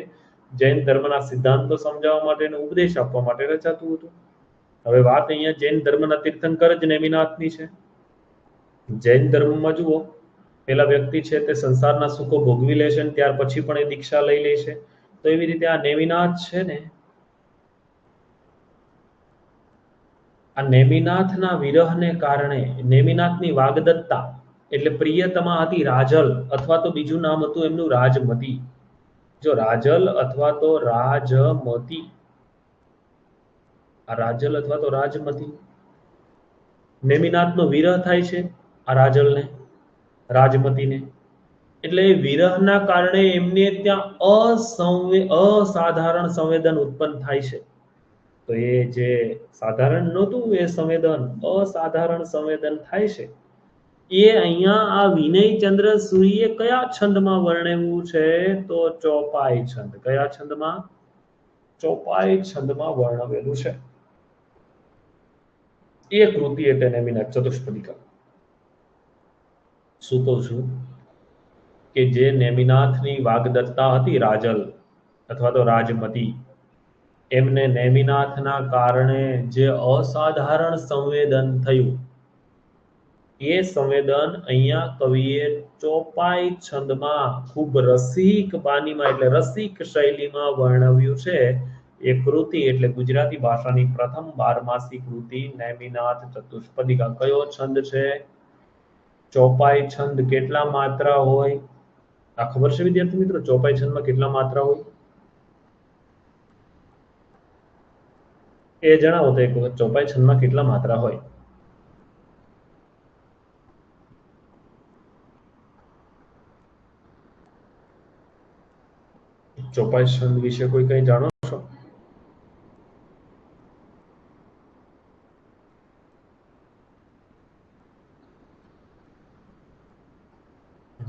જૈન ધર્મના સિદ્ધાંતો સમજાવવા માટે અને ઉપદેશ આપવા માટે રચાતું હતું. હવે વાત અહીંયા જૈન ધર્મના તીર્થંકર જ નેમિનાથની છે. જૈન ધર્મમાં જુઓ, પેલા વ્યક્તિ છે તે સંસારના સુખો ભોગવી લે છે અને ત્યાર પછી પણ એ દીક્ષા લઈ લે છે. તો એવી રીતે આ નેમિનાથ છે ને, આ નેમિનાથના વિરહને કારણે, નેમિનાથની વાગદત્તા એટલે પ્રિયતમા હતી રાજલ, અથવા તો બીજું નામ હતું એમનું રાજમતી. જો રાજલ અથવા તો રાજમતી, આ રાજલ અથવા તો રાજમતી, નેમિનાથનો વિરહ થાય છે આ રાજલને, રાજમતીને. એટલે એ વિરહના કારણે એમને ત્યાં અસાધારણ સંવેદન ઉત્પન્ન થાય છે. તો એ જે સાધારણ નહોતું એ સંવેદન, અસાધારણ સંવેદન થાય છે. એ અહીંયા આ વિનયચંદ્ર સૂરીએ કયા છંદમાં વર્ણવ્યું છે? તો ચોપાઈ છંદ. કયા છંદમાં? ચોપાઈ છંદમાં વર્ણવેલું છે. એ કૃતિ એટલે નેમિનાથ ચતુષ્પદિકા. શું કહું છું કે જે નેમિનાથની વાગદત્તા હતી રાજલ અથવા તો રાજમતી, એમને નેમિનાથના કારણે જે અસાધારણ સંવેદન થયું, એ સંવેદન અહીંયા કવિએ ચોપાઈ છંદમાં ખૂબ રસિક બાનીમાં એટલે રસિક શૈલીમાં વર્ણવ્યું છે. એ કૃતિ એટલે ગુજરાતી ભાષાની પ્રથમ 12માસી કૃતિ નેમિનાથ ચતુષ્પદિકા. કયો છંદ છે? ચોપાઈ છંદ. કેટલા માત્રા હોય આ ખબર છે વિદ્યાર્થી મિત્રો? ચોપાઈ છંદમાં કેટલા માત્રા હોય એ જણાવો તો એક વખત. ચોપાઈ છંદમાં કેટલા માત્રા હોય? ચોપાઈ છંદ વિશે કોઈ કઈ જાણો છો?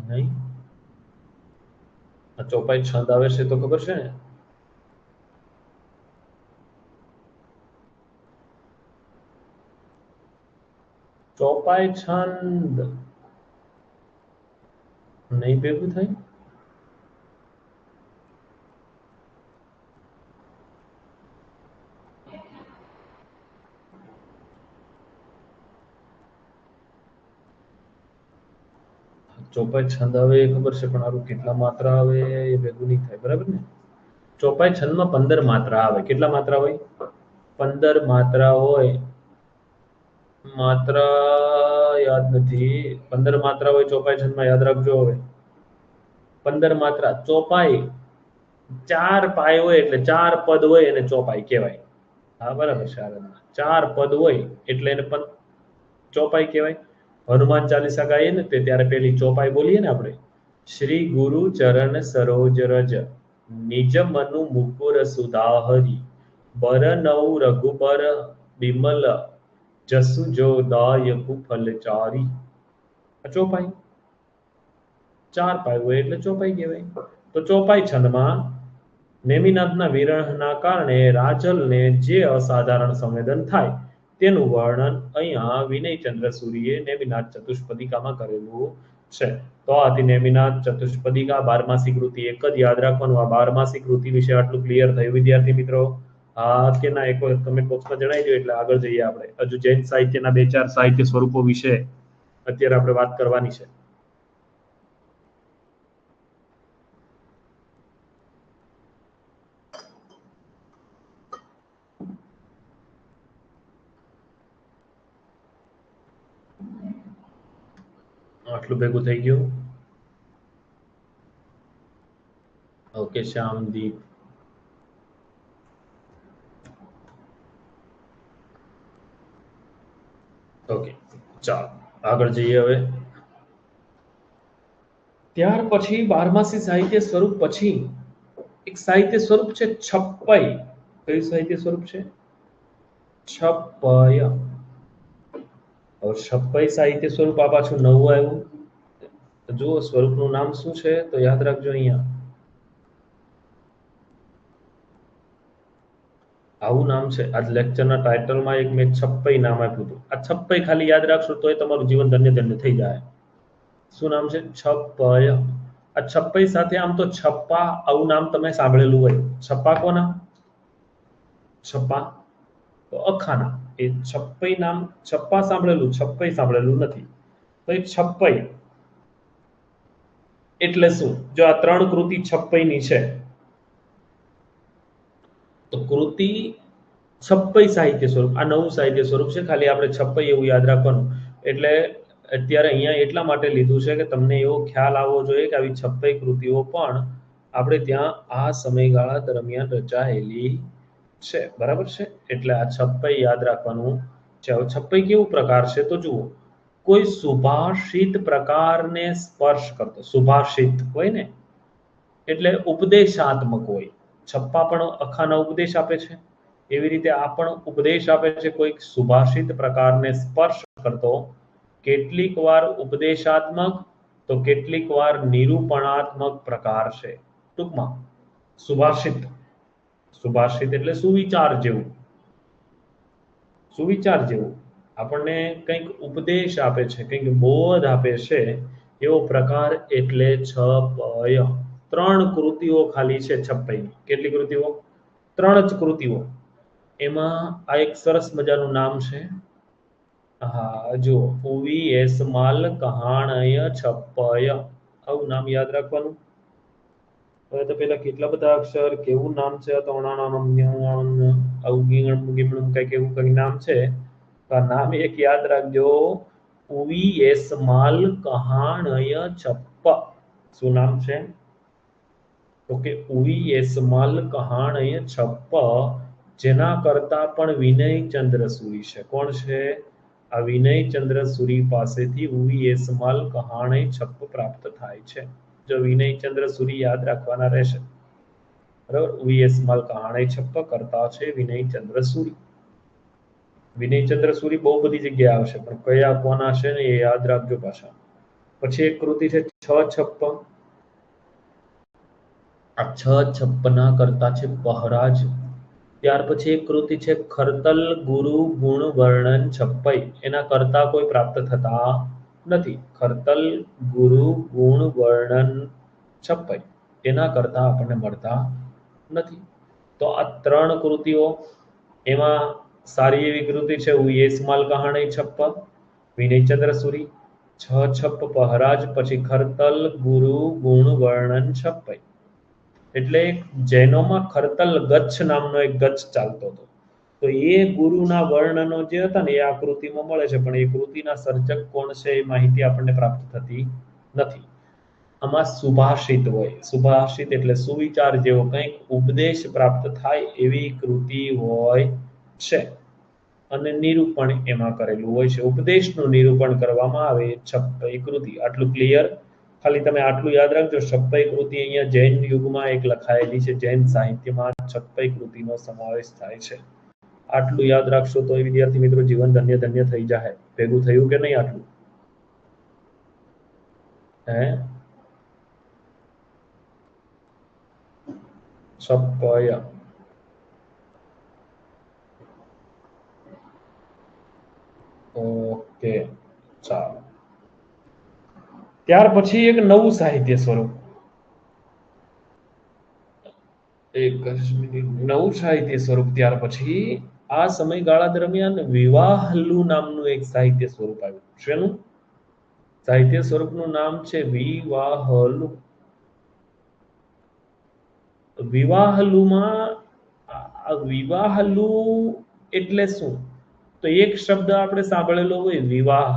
નહીં? આ ચોપાઈ છંદ આવે છે તો ખબર છે ને? ચોપાઈ છંદ નહીં ભેગું થાય? ચોપાઈ છંદ આવે એ ખબર છે, પણ આરું કેટલા માત્રા આવે એ ભેગું નહીં થાય. બરાબર ને? ચોપાઈ છંદમાં 15 માત્રા આવે. કેટલા માત્રા હોય? 15 માત્રા હોય. માત્રા યાદ નથી. 15 માત્રા હોય ચોપાઈ છંદમાં, યાદ રાખજો. હવે 15 માત્રા. ચોપાઈ 4 પાય હોય એટલે 4 પદ હોય એને ચોપાઈ કહેવાય. હા બરાબર છે. 4 પદ હોય એટલે એને ચોપાઈ કહેવાય. હનુમાન ચાલીસા ગાઈએ ને ત્યારે પેલી ચોપાઈ બોલીએ ને આપણે, શ્રી ગુરુ ચરણ સરોજ રજ નિજ મનુ મુકુર સુધાહરી બરનઉ રઘુબર બિમલ જસુ જો દાયકુ ફલચારી. ચોપાઈ 4 પાય હોય એટલે ચોપાઈ કહેવાય. તો ચોપાઈ છંદમાં નેમિનાથના વિરહના કારણે રાજલને જે અસાધારણ સંવેદન થાય તેનું વર્ણન અહીંયા વિનયચંદ્ર સૂરીએ નેમિનાથ ચતુષ્પદિકામાં કરેલું છે. તો આ હતી નેમિનાથ ચતુષ્પદિકા 12માસી કૃતિ. એક જ યાદ રાખવાનું, આ 12માસી કૃતિ વિશે આટલું ક્લિયર થયું વિદ્યાર્થી મિત્રો? હા કે ના? એક વખત કમેન્ટ બોક્સમાં જણાવી દો એટલે આગળ જઈએ આપણે. હજુ જૈન સાહિત્યના 2-4 સાહિત્ય સ્વરૂપો વિશે અત્યારે આપણે વાત કરવાની છે. આટલું ભેગું થઈ ગયું? ઓકે શ્યામદીપ, ઓકે, ચાલો આગળ જઈએ હવે. ત્યાર પછી બારમાસી સાહિત્ય સ્વરૂપ પછી એક સાહિત્ય સ્વરૂપ છે છપ્પઈ. કયું સાહિત્ય સ્વરૂપ છે? છપ્પય. હવે છપ્પઈ સાહિત્ય સ્વરૂપ આ પાછું નવું આવ્યું. જુઓ સ્વરૂપનું નામ શું છે તો યાદ રાખજો અહીંયા. આવું નામ છે. આજ લેક્ચરના ટાઇટલમાં એક મેં છપ્પઈ નામ આપ્યું હતું. આ છપ્પઈ ખાલી યાદ રાખશો તોય તમારું જીવન ધન્ય ધન્ય થઈ જાય. શું નામ છે? છપ્પય. આ છપ્પઈ સાથે આમ તો છપ્પા આવું નામ તમે સાંભળેલું હોય. છપ્પા કોના? છપ્પા તો અખાના. એ છપ્પઈ નામ છપ્પા સાંભળેલું, છપ્પઈ સાંભળેલું નથી. તો એ છપ્પઈ એટલે શું? જો આ ત્રણ કૃતિ છપ્પઈની છે તો કૃતિ છપ્પઈ સાહિત્ય સ્વરૂપ. આ નવું સાહિત્ય સ્વરૂપ છે, ખાલી આપણે છપ્પઈ એવું યાદ રાખવાનું. એટલે અત્યારે અહીંયા એટલા માટે લીધું છે કે તમને એવો ખ્યાલ આવવો જોઈએ કે આવી છપ્પઈ કૃતિઓ પણ આપણે ત્યાં આ સમયગાળા દરમિયાન રચાયેલી છે. બરાબર છે? એટલે આ છપ્પઈ યાદ રાખવાનું છે. હવે છપ્પઈ કેવું પ્રકાર છે તો જુઓ. કોઈ સુભાષિત પ્રકારને સ્પર્શ કરતો, સુભાષિત હોય ને એટલે ઉપદેશાત્મક હોય. છપ્પા પણ અખાના ઉપદેશ આપે છે, એવી રીતે આ પણ ઉપદેશ આપે છે. કોઈક સુભાષિત પ્રકારને સ્પર્શ કરતો, કેટલીક વાર ઉપદેશાત્મક તો કેટલીક વાર નિરૂપણાત્મક પ્રકાર છે. ટૂંકમાં સુભાષિત, સુભાષિત એટલે સુવિચાર જેવું, સુવિચાર જેવું આપણને કંઈક ઉપદેશ આપે છે, કંઈક બોધ આપે છે, એવો પ્રકાર એટલે છપય. ત્રણ કૃતિઓ ખાલી છે છપ્પઈની. કેટલી કૃતિઓ? ત્રણ જ કૃતિઓ. એમાં આ એક સરસ મજાનું નામ છે. હા જો, ઉવી એસમાલ કહાણય છપ્પય. આવું નામ યાદ રાખવાનું. હવે તો પેલા કેટલા બધા અક્ષર, કેવું નામ છે? આવું ગીણું ગીમણું કઈક એવું કઈ નામ છે. તો આ નામ એક યાદ રાખજો. ઉવી એસમાલ કહાણય છપ્પ. શું નામ છે? તો કે ઉવી એસમાલ કહાણય છપ્પ. જેના કરતા પણ વિનયચંદ્ર સુરી છે. કોણ છે? આ વિનયચંદ્ર સુરી પાસેથી ઉવી એસમાલ કહાણય છપ્પ પ્રાપ્ત થાય છે. જો વિનયચંદ્ર સુરી યાદ રાખવાના રહેશે. બરાબર? વીએસમાલ કહાણી છપ્પ કરતા છે વિનયચંદ્ર સુરી. વિનયચંદ્ર સુરી બહુ બધી જગ્યાએ આવશે, પણ કયા કોના છે ને એ યાદ રાખજો પાછા. પછી એક કૃતિ છે છ છપ્પ. આ છ છપ્પના કરતા છે પહરાજ. ત્યાર પછી એક કૃતિ છે ખરતલ ગુરુ ગુણ વર્ણન છપ્પઈ. એના કરતા કોઈ પ્રાપ્ત થતા નથી. ખરતલ ગુરુ ગુણ વર્ણન છપ્પઈ એના કરતા આપણને મળતા નથી. તો આ ત્રણ કૃતિઓ, એમાં સારી એવી કૃતિ છે યસમાલ કહાણી છપ્પ, વિનયચંદ્ર સુરી, છ છપ્પ પહરાજ, પછી ખરતલ ગુરુ ગુણ વર્ણન છપ્પઈ. એટલે જૈનોમાં ખરતલ ગચ્છ નામનો એક ગચ્છ ચાલતો હતો. તો એ ગુરુના વર્ણનો જે હતા ને એ આ કૃતિમાં મળે છે, પણ એ કૃતિના સર્જક કોણ છે એ માહિતી આપણને પ્રાપ્ત થતી નથી. આમાં સુભાષિત હોય. સુભાષિત એટલે સુવિચાર જેવો કંઈક ઉપદેશ પ્રાપ્ત થાય એવી કૃતિ હોય છે, અને નિરૂપણ એમાં કરેલું હોય છે. ઉપદેશનું નિરૂપણ કરવામાં આવે છપ્પઈ કૃતિ. આટલું ક્લિયર? ખાલી તમે આટલું યાદ રાખજો. છપ્પઈ કૃતિ અહીંયા જૈન યુગમાં એક લખાયેલી છે. જૈન સાહિત્યમાં છપ્પઈ કૃતિનો સમાવેશ થાય છે. આટલું યાદ રાખશો તો વિદ્યાર્થી મિત્રો જીવન ધન્ય ધન્ય થઈ જાય. ભેગું થયું કે નહીં આટલું? હે? છપ્પય. ઓકે, ચાલો. ત્યાર પછી એક નવું સાહિત્ય સ્વરૂપ, નવું સાહિત્ય સ્વરૂપ. ત્યાર પછી આ સમયગાળા દરમિયાન વિવાહલુ નામનું એક સાહિત્ય સ્વરૂપ આવ્યું. શેનું સાહિત્ય સ્વરૂપનું નામ છે? વિવાહલુ. વિવાહલુમાં વિવાહલુ એટલે શું? તો એક શબ્દ આપણે સાંભળેલો હોય વિવાહ.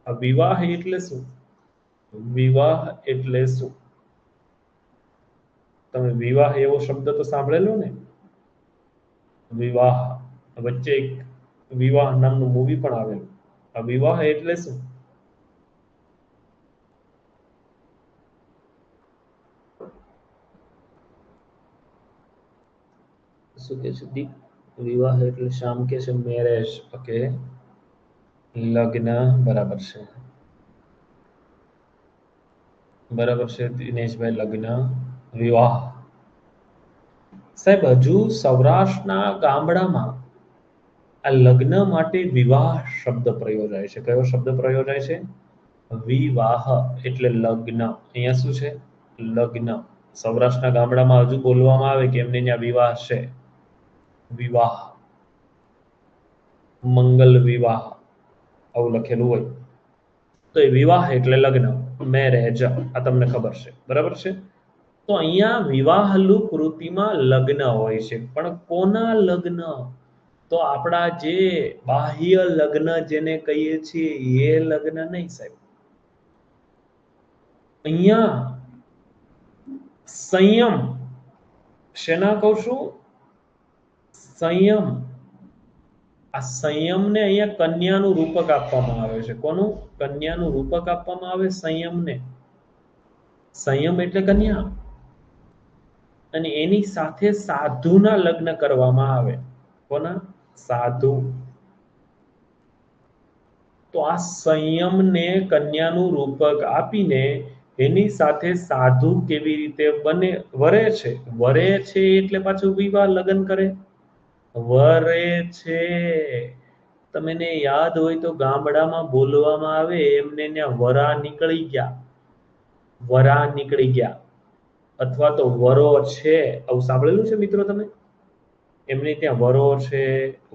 આ વિવાહ એટલે શું? વિવાહ એટલે શું? તમે વિવાહ એવો શબ્દ તો સાંભળેલો ને? વિવાહ વચ્ચે એક વિવાહ નામનું મૂવી પણ આવેલું. આ વિવાહ એટલે શું? શું કે છે દીપ? વિવાહ એટલે શામ કે છે મેરેજ. ઓકે, લગ્ન. બરાબર છે, બરાબર છે દિનેશભાઈ, લગ્ન વિવાહ. સાહેબ, હજુ સૌરાષ્ટ્રના ગામડામાં આ લગ્ન માટે વિવાહ શબ્દ પ્રયોજાય છે. કયો શબ્દ પ્રયોજાય છે? વિવાહ એટલે લગ્ન. અહીંયા શું છે? લગ્ન. સૌરાષ્ટ્રના ગામડામાં હજુ બોલવામાં આવે કે એમને ત્યાં વિવાહ છે. વિવાહ, મંગલ વિવાહ આવું લખેલું હોય તો એ વિવાહ એટલે લગ્ન, મેરેજ. આ તમને ખબર છે, બરાબર છે. તો અહીંયા વિવાહલુ કૃતિમાં લગ્ન હોય છે, પણ કોના લગ્ન? તો આપણા જે બાહ્ય લગ્ન જેને કહીએ છીએ એ લગ્ન નહીં સાહેબ. અહીંયા સંયમ. શેના કહું છું? સંયમ. આ સંયમને અહીંયા કન્યાનું રૂપક આપવામાં આવે છે. કોનું? કન્યાનું રૂપક આપવામાં આવે સંયમને. સંયમ એટલે કન્યા, અને એની સાથે સાધુના લગ્ન કરવામાં આવે. કોના? સાધુ. તો આ સંયમને કન્યાનું રૂપક આપીને એની સાથે સાધુ કેવી રીતે બને વરે છે? વરે છે એટલે પાછું વિવાહ લગ્ન કરે. વરે છે. તમને યાદ હોય તો ગામડામાં બોલવામાં આવે એમને ત્યાં વરા નીકળી ગયા, વરા નીકળી ગયા, અથવા તો વરો છે, આવું સાંભળેલું છે મિત્રો તમે? એમને ત્યાં વરો છે,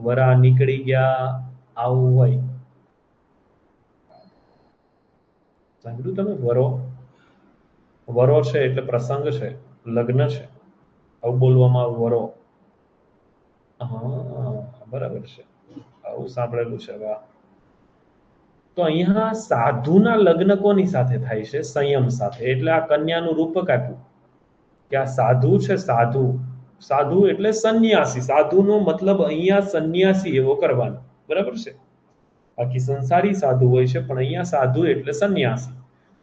વરા નીકળી ગયા, આવું હોય. સાંભળ્યું તમે? વરો, વરો છે એટલે પ્રસંગ છે, લગ્ન છે, આવું બોલવામાં આવે વરો. હા, બરાબર છે, આવું સાંભળેલું છે. વાહ. તો અહીંયા સાધુના લગ્ન કોની સાથે થાય છે? સંયમ સાથે. એટલે આ કન્યાનું રૂપક આપ્યું કે આ સાધુ છે. સાધુ, સાધુ એટલે સંન્યાસી. સાધુનો મતલબ અહીંયા સંન્યાસી એવો કરવાનો, બરાબર છે. બાકી સંસારી સાધુ હોય છે, પણ અહીંયા સાધુ એટલે સંન્યાસી.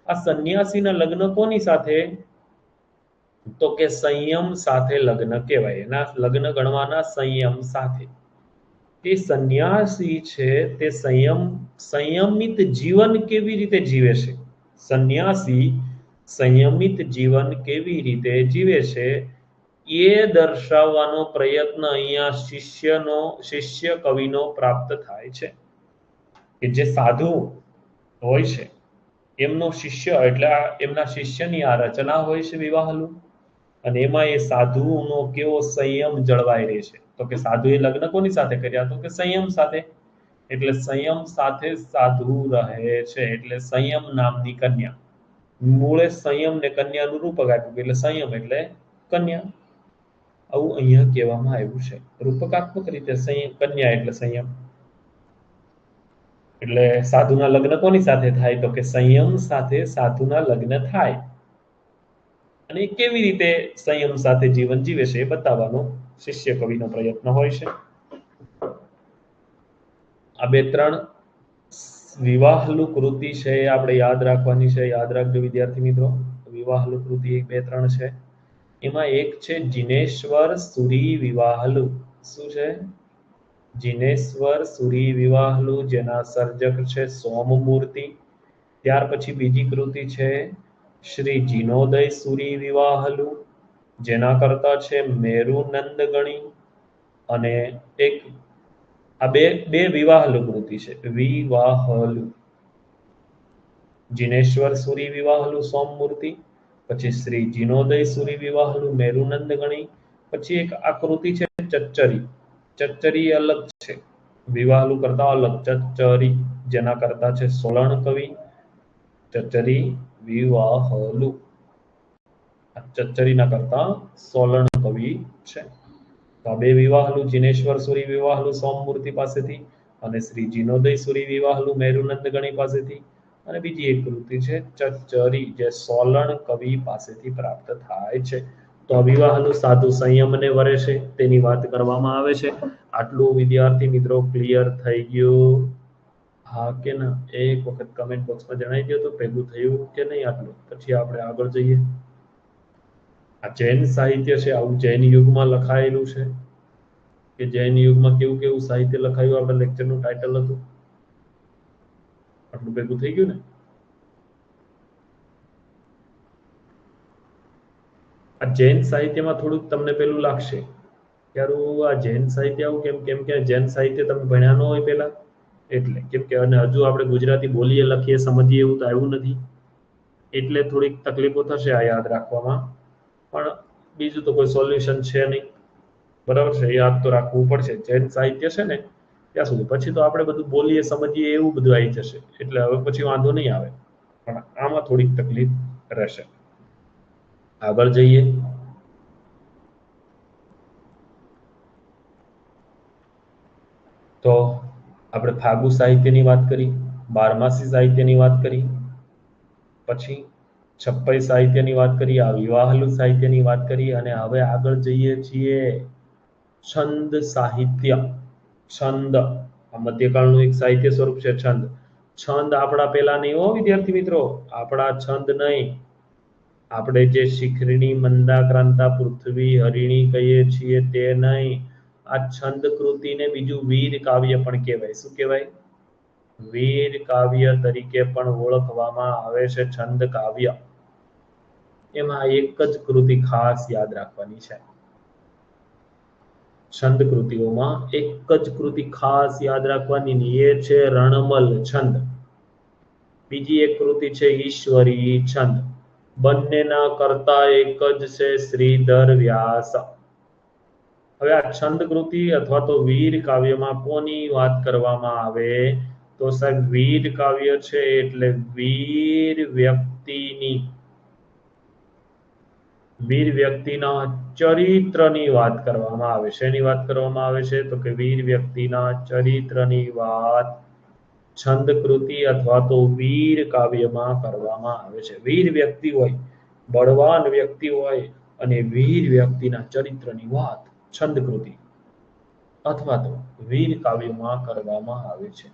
આ સંન્યાસીના લગ્ન કોની સાથે? તો કે સંયમ સાથે લગ્ન કહેવાય. એના લગ્ન ગણવાના સંયમ સાથે. તે સંન્યાસી છે તે સંયમિત જીવન કેવી રીતે જીવે છે? સંન્યાસી સંયમિત જીવન કેવી રીતે જીવે છે એ દર્શાવવાનો પ્રયત્ન અહીંયા શિષ્ય કવિનો પ્રાપ્ત થાય છે. કે જે સાધુ હોય છે એમનો શિષ્ય, એટલે એમના શિષ્યની આ રચના હોય છે વિવાહલું, અને એમાં એ સાધુનો કેવો સંયમ જળવાઈ રહે છે. તો કે સાધુએ લગ્ન કોની સાથે કર્યા? તો કે સંયમ સાથે. એટલે સંયમ સાથે સાધુ રહે છે, એટલે સંયમ નામની કન્યા. મૂળે સંયમ ને કન્યાનું રૂપક આપ્યું એટલે સંયમ એટલે કન્યા. આવું અહીંયા કહેવામાં આવ્યું છે. રૂપકાત્મક રીતે સંયમ, કન્યા એટલે સંયમ. એટલે સાધુના લગ્ન કોની સાથે થાય? તો કે સંયમ સાથે સાધુના લગ્ન થાય. અને કેવી રીતે સંયમ સાથે જીવન જીવે છે એ બતાવવાનો શિષ્ય કવિનો પ્રયત્ન હોય છે. આ બે ત્રણ વિવાહલુ કૃતિ છે, આપણે યાદ રાખવાની છે. યાદ રાખજો વિદ્યાર્થી મિત્રો. વિવાહલુ કૃતિ એક બે ત્રણ છે. એમાં એક છે જિનેશ્વર સુરી વિવાહલુ. શું છે? જિનેશ્વર સુરી વિવાહલુ, જેના સર્જક છે સોમમૂર્તિ. ત્યાર પછી બીજી કૃતિ છે શ્રી જીનોદય સુરી વિવાહલુ, જેના કરતા છે મેરુનંદ ગણી. અને એક આ બે વિવાહલુ કૃતિ છે. વિવાહલુ, જિનેશ્વર સુરી વિવાહલુ સોમમૂર્તિ, પછી શ્રી જીનોદય સુરી વિવાહલુ મેરુનંદ ગણી. પછી એક આકૃતિ છે ચચ્ચરી. ચચ્ચરી અલગ છે, વિવાહલુ કરતા અલગ. ચચ્ચરી જેના કરતા છે સોલણ કવિ. ચચ્ચરી વિવાહલુ ચચ્ચરીના કરતા સોલણ કવિ છે. તો આ બે વિવાહલુ જિનેશ્વર સુરી વિવાહલુ સોમમૂર્તિ પાસેથી, અને શ્રી જીનોદય સુરી વિવાહલુ મેરુનંદ ગણી પાસેથી, અને બીજી એક કૃતિ છે ચચ્ચરી જે સોલણ કવિ પાસેથી પ્રાપ્ત થાય છે. તો અવિવાહનું સાધુ સંયમને વરે છે તેની વાત કરવામાં આવે છે. આટલું વિદ્યાર્થી મિત્રો ક્લિયર થઈ ગયું? હા કે ના? એક વખત કમેન્ટ બોક્સમાં જણાવી દો તો ભેગું થયું કે નહીં આટલું, પછી આપણે આગળ જઈએ. આ જૈન સાહિત્ય છે, આવું જૈન યુગમાં લખાયેલું છે કે જૈન યુગમાં કેવું કેવું સાહિત્ય લખાયું આપણા લેક્ચરનું ટાઇટલ હતું. આટલું ભેગું થઈ ગયું ને? આ જૈન સાહિત્યમાં થોડુંક તમને પેલું લાગશે યારું આ જૈન સાહિત્ય આવું કેમ કે જૈન સાહિત્ય તમે ભણ્યા ન હોય પહેલા એટલે, કેમ કે અને હજુ આપણે ગુજરાતી બોલીએ લખીએ સમજીએ એવું તો આવ્યું નથી, એટલે થોડીક તકલીફો થશે આ યાદ રાખવામાં. પણ બીજું તો કોઈ સોલ્યુશન છે નહીં, બરાબર છે? યાદ તો રાખવું પડશે. જૈન સાહિત્ય છે ને ત્યાં સુધી, પછી તો આપણે બધું બોલીએ સમજીએ એવું બધું આવી જશે, એટલે હવે પછી વાંધો નહીં આવે, પણ આમાં થોડીક તકલીફ રહેશે. આગળ જઈએ. તો આપણે ફાગુ સાહિત્યની વાત કરી, બારમાસી સાહિત્યની વાત કરી, પછી છપ્પઈ સાહિત્યની વાત કરી, આ વિવાહલું સાહિત્યની વાત કરી, અને હવે આગળ જઈએ છીએ છંદ સાહિત્ય. છંદ આ મધ્યકાળનું એક સાહિત્ય સ્વરૂપ છે છંદ. છંદ આપણા પેલા નહીં હો વિદ્યાર્થી મિત્રો, આપણા છંદ નહીં. આપણે જે શિખરણી, મંદાક્રાંતા, પૃથ્વી, હરિણી કહીએ છીએ તે નહીં. આ છંદ કૃતિને બીજું વીર કાવ્ય પણ કહેવાય. શું કહેવાય? વીર કાવ્ય તરીકે પણ ઓળખવામાં આવે છે છંદ કાવ્ય. એમાં એક જ કૃતિ ખાસ યાદ રાખવાની છે. છંદ કૃતિઓમાં એક જ કૃતિ ખાસ યાદ રાખવાની, એ છે રણમલ છંદ. બીજી એક કૃતિ છે ઈશ્વરી છંદ. બંનેના કર્તા એક જ છે શ્રીધર વ્યાસ. હવે આ છંદ કૃતિ અથવા તો વીર કાવ્યમાં કોની વાત કરવામાં આવે? તો સાહેબ વીર કાવ્ય છે એટલે વીર વ્યક્તિની, વીર વ્યક્તિના ચરિત્રની વાત કરવામાં આવે છે. એની વાત કરવામાં આવે છે તો કે વીર વ્યક્તિના ચરિત્રની વાત છંદ કૃતિ અથવા તો વીર કાવ્યમાં કરવામાં આવે છે. વીર વ્યક્તિ હોય, બળવાન વ્યક્તિ હોય અને વીર વ્યક્તિના ચરિત્રની વાત છંદ કૃતિ અથવા તો વીર કાવ્યમાં કરવામાં આવે છે.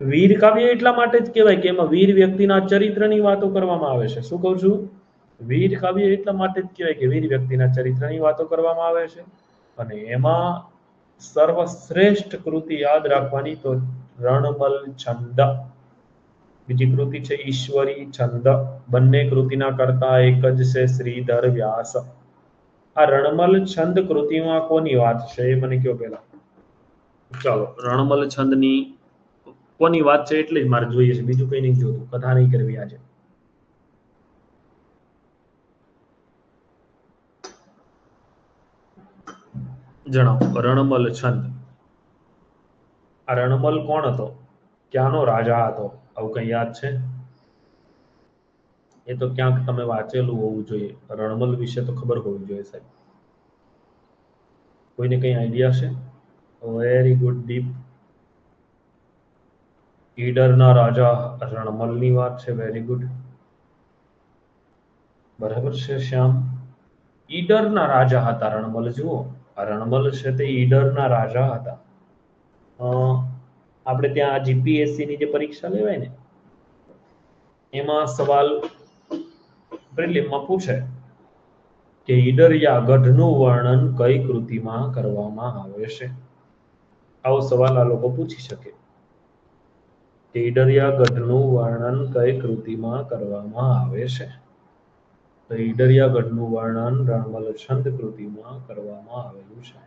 વીર કાવ્ય એટલા માટે જ કહેવાય કે એમાં વીર વ્યક્તિના ચરિત્રની વાતો કરવામાં આવે છે. શું કહું છું? વીર કાવ્ય એટલા માટે જ કહેવાય કે વીર વ્યક્તિના ચરિત્રની વાતો કરવામાં આવે છે, અને એમાં સર્વશ્રેષ્ઠ કૃતિ યાદ રાખવાની તો રણમલ છંદ. બીજી કૃતિ છે ઈશ્વરી છંદ. બંને કૃતિના કર્તા એક જ છે શ્રીધર વ્યાસ. આ રણમલ છંદ કૃતિમાં કોની વાત છે એ મને કયો પહેલા. ચાલો, રણમલ છંદની કોની વાત છે એટલે જ મારે જોઈએ છે, બીજું કઈ નહીં જોતું, કથા નહીં કરવી આજે. જણાવો. રણમલ છંદ. આ રણમલ કોણ હતો? ક્યાંનો રાજા હતો? આવું કઈ યાદ છે? એ તો ક્યાંક તમે વાંચેલું હોવું જોઈએ. રણમલ વિશે તો ખબર હોવી જોઈએ સાહેબ. કોઈને કઈ આઈડિયા છે? વેરી ગુડ દીપ. ઈડરના રાજા રણમલની વાત છે. વેરી ગુડ, બરાબર છે શ્યામ. ઈડરના રાજા હતા રણમલ. જુઓ, આ રણમલ છે તે ઈડરના રાજા હતા. આપણે ત્યાં જીપીએસસી ની જે પરીક્ષા લેવાય ને એમાં સવાલ પ્રિલિમમાં પૂછે કે ઈડરિયા ગઢનું વર્ણન કઈ કૃતિમાં કરવામાં આવે છે. આવો સવાલ આ લોકો પૂછી શકે કે ઈડરિયા ગઢનું વર્ણન કઈ કૃતિમાં કરવામાં આવે છે. તો ઈડરિયા ગઢનું વર્ણન રણમલ છંદ કૃતિમાં કરવામાં આવેલું છે.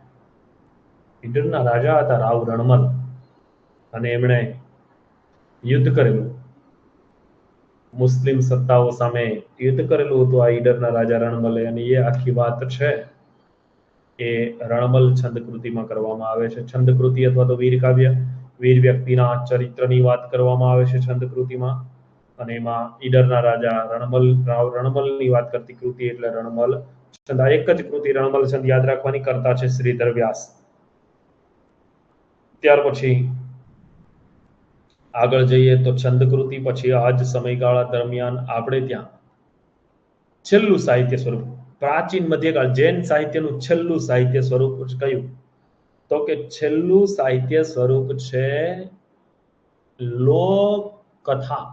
ઈડરના રાજા હતા રાવ રણમલ, અને એમણે યુદ્ધ કરેલું, મુસ્લિમ સત્તાઓ સામે યુદ્ધ કરેલું હતું આ ઈડરના રાજા રણમલે, અને એ આખી વાત છે એ રણમલ છંદ કૃતિમાં કરવામાં આવે છે. છંદ કૃતિ અથવા તો વીર કાવ્ય, વીર વ્યક્તિના ચરિત્રની વાત કરવામાં આવે છે છંદ કૃતિમાં, અને એમાં ઈડરના રાજા રણમલની વાત કરતી કૃતિ એટલે રણમલ છંદ. આ એક જ કૃતિ રણમલ છંદ યાદ રાખવાની, કરતા છે શ્રીધર વ્યાસ. ત્યાર પછી આગળ જઈએ તો છંદ કૃતિ પછી આ જ સમયગાળા દરમિયાન આપણે ત્યાં છેલ્લું સાહિત્ય સ્વરૂપ પ્રાચીન મધ્યકાળ જૈન સાહિત્યનું છેલ્લું સાહિત્ય સ્વરૂપ કયું? તો કે છેલ્લું સાહિત્ય સ્વરૂપ છે લોક કથા.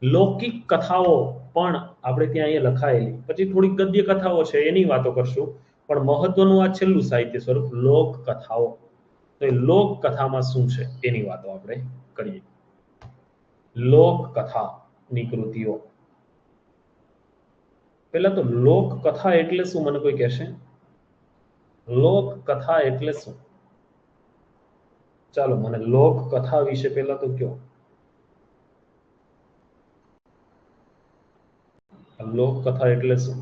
લૌકિક કથાઓ પણ આપણે ત્યાં અહીંયા લખાયેલી, પછી થોડી ગદ્ય કથાઓ છે એની વાતો કરશું, પણ મહત્વનું આ છેલ્લું સાહિત્ય સ્વરૂપ લોક કથાઓ. તો એ લોક કથામાં શું છે એની વાતો આપણે કરીએ. લોક કથાની કૃતિઓ. પહેલા તો લોક કથા એટલે શું મને કોઈ કહેશે? લોક કથા એટલે શું? ચાલો મને લોક કથા વિશે પહેલા તો કયો. લોક કથા એટલે શું?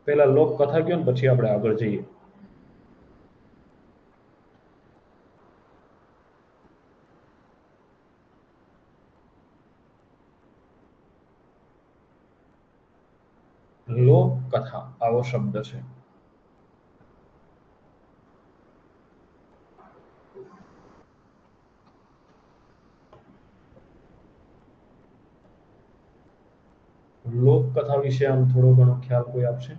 પહેલા લોક કથા કયો ને પછી આપણે આગળ જઈએ. લોક કથા આવો શબ્દ છે. લોક કથા વિશે આમ થોડો ઘણો ખ્યાલ કોઈ આપશે?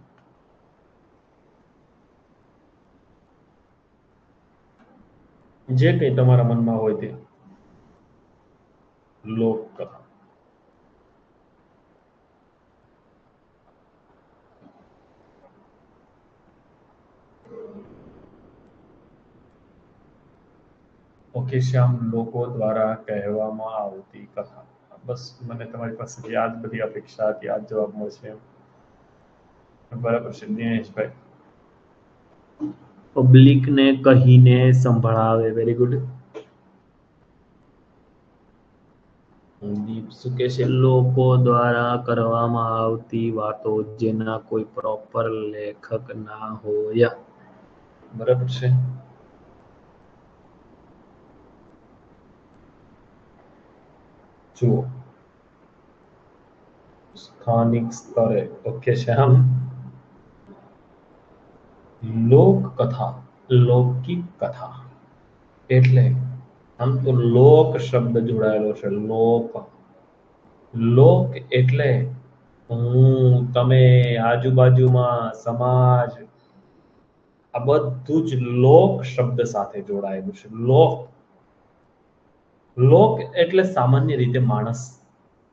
જે કંઈ તમારા મનમાં હોય તે. લોક કથા. ઓકે શ્યામ, લોકો દ્વારા કહેવામાં આવતી કથા. બસ મને તમારી પાસેથી આ જ બધી અપેક્ષા હતી, આ જ જવાબ મળશે એમ. બરાબર છે દિનેશભાઈ. પબ્લિકને કહીને સંભળાવે. Very good. દીપ શું કે છે? લોકો દ્વારા કરવામાં આવતી વાતો જેના કોઈ પ્રોપર લેખક ના હોય. બરાબર છે. જુઓ સ્થાનિક સ્તરે. ઓકે શ્યામ. લોક કથા, લૌકિક કથા એટલે આમ તો લોક શબ્દ જોડાયેલો છે. લોક. લોક એટલે હું, તમે, આજુબાજુમાં, સમાજ, આ બધું જ લોક શબ્દ સાથે જોડાયેલું છે. લોક. લોક એટલે સામાન્ય રીતે માણસ,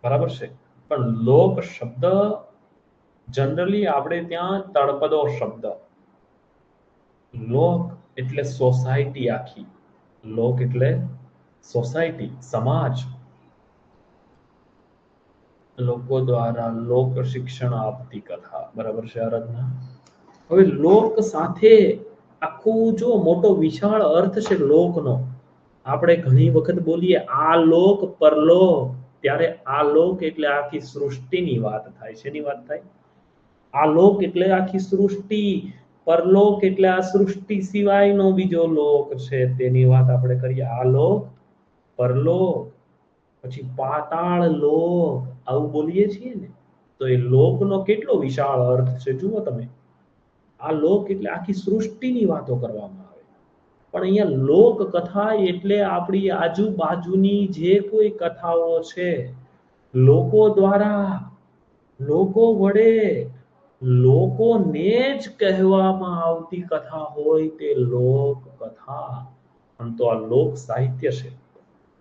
બરાબર છે, પણ લોક શબ્દ જનરલી આપણે ત્યાં તળપદો શબ્દ. લોક એટલે સોસાયટી આખી. લોક એટલે સોસાયટી, સમાજ. લોકો દ્વારા લોક શિક્ષણ આપતી કથા. બરાબર છે આરાધના. હવે લોક સાથે આખું જો મોટો વિશાળ અર્થ છે લોકનો. આપણે ઘણી વખત બોલીએ આ લોક પરલોક, ત્યારે આ લોક એટલે આખી સૃષ્ટિની વાત થાય. શેની વાત થાય? આ લોક એટલે આખી સૃષ્ટિ, પરલોક એટલે આ સૃષ્ટિ સિવાયનો બીજો લોક છે તેની વાત આપણે કરીએ. આ લોક, પરલોક, પછી પાતાળ લોક, આવું બોલીએ છીએ ને, તો એ લોકનો કેટલો વિશાળ અર્થ છે જુઓ તમે. આ લોક એટલે આખી સૃષ્ટિની વાતો કરવામાં આવે. પણ અહીંયા લોક કથા એટલે આપણી આજુબાજુની જે કોઈ કથાઓ છે, લોકો દ્વારા, લોકો વડે, લોકોને જ કહેવામાં આવતી કથા હોય તે લોક કથા. આમ તો આ લોક સાહિત્ય છે,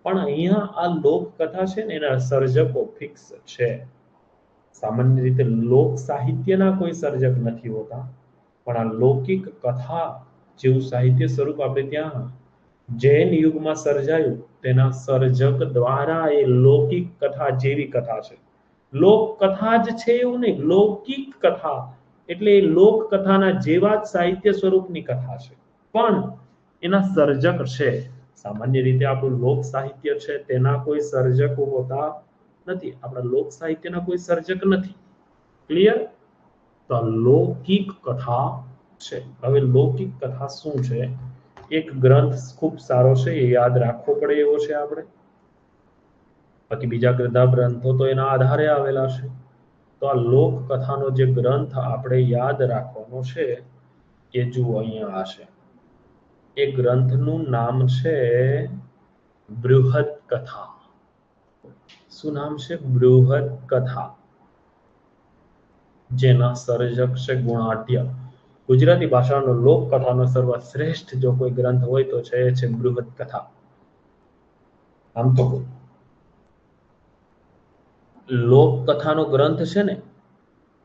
પણ અહીંયા આ લોક કથા છે ને એના સર્જકો ફિક્સ છે. સામાન્ય રીતે લોક સાહિત્યના કોઈ સર્જક નથી હોતા, પણ આ લૌકિક કથા જેવું સાહિત્ય સ્વરૂપ આપણે ત્યાં જૈન યુગમાં સર્જાયું, તેના સર્જક દ્વારા એ લૌકિક કથા જેવી કથા છે. લોક કથા જ છે એવું નહીં, લૌકિક કથા એટલે એ લોક કથાના જેવા જ સાહિત્ય સ્વરૂપની કથા છે, પણ એના સર્જક છે. સામાન્ય રીતે આપણું લોક સાહિત્ય છે તેના કોઈ સર્જકો હોતા નથી. આપણા લોક સાહિત્યના કોઈ સર્જક નથી. ક્લિયર? તો લૌકિક કથા છે. હવે લૌકિક કથા શું છે? એક ગ્રંથ ખૂબ સારો છે, એ યાદ રાખવો પડે એવો છે આપણે. બાકી બીજા બધા ગ્રંથો તો એના આધારે આવેલા છે. તો આ લોક કથાનો જે ગ્રંથ આપણે યાદ રાખવાનો છે એ જુઓ અહીંયા આ છે. એ ગ્રંથનું નામ છે બૃહદ કથા. શું નામ છે? બૃહદ કથા, જેના સર્જક છે ગુણાઢ્ય. ગુજરાતી ભાષાનો લોકકથાનો સર્વશ્રેષ્ઠ જો કોઈ ગ્રંથ હોય તો છે બૃહદ કથા. આમ તો લોકકથાનો ગ્રંથ છે ને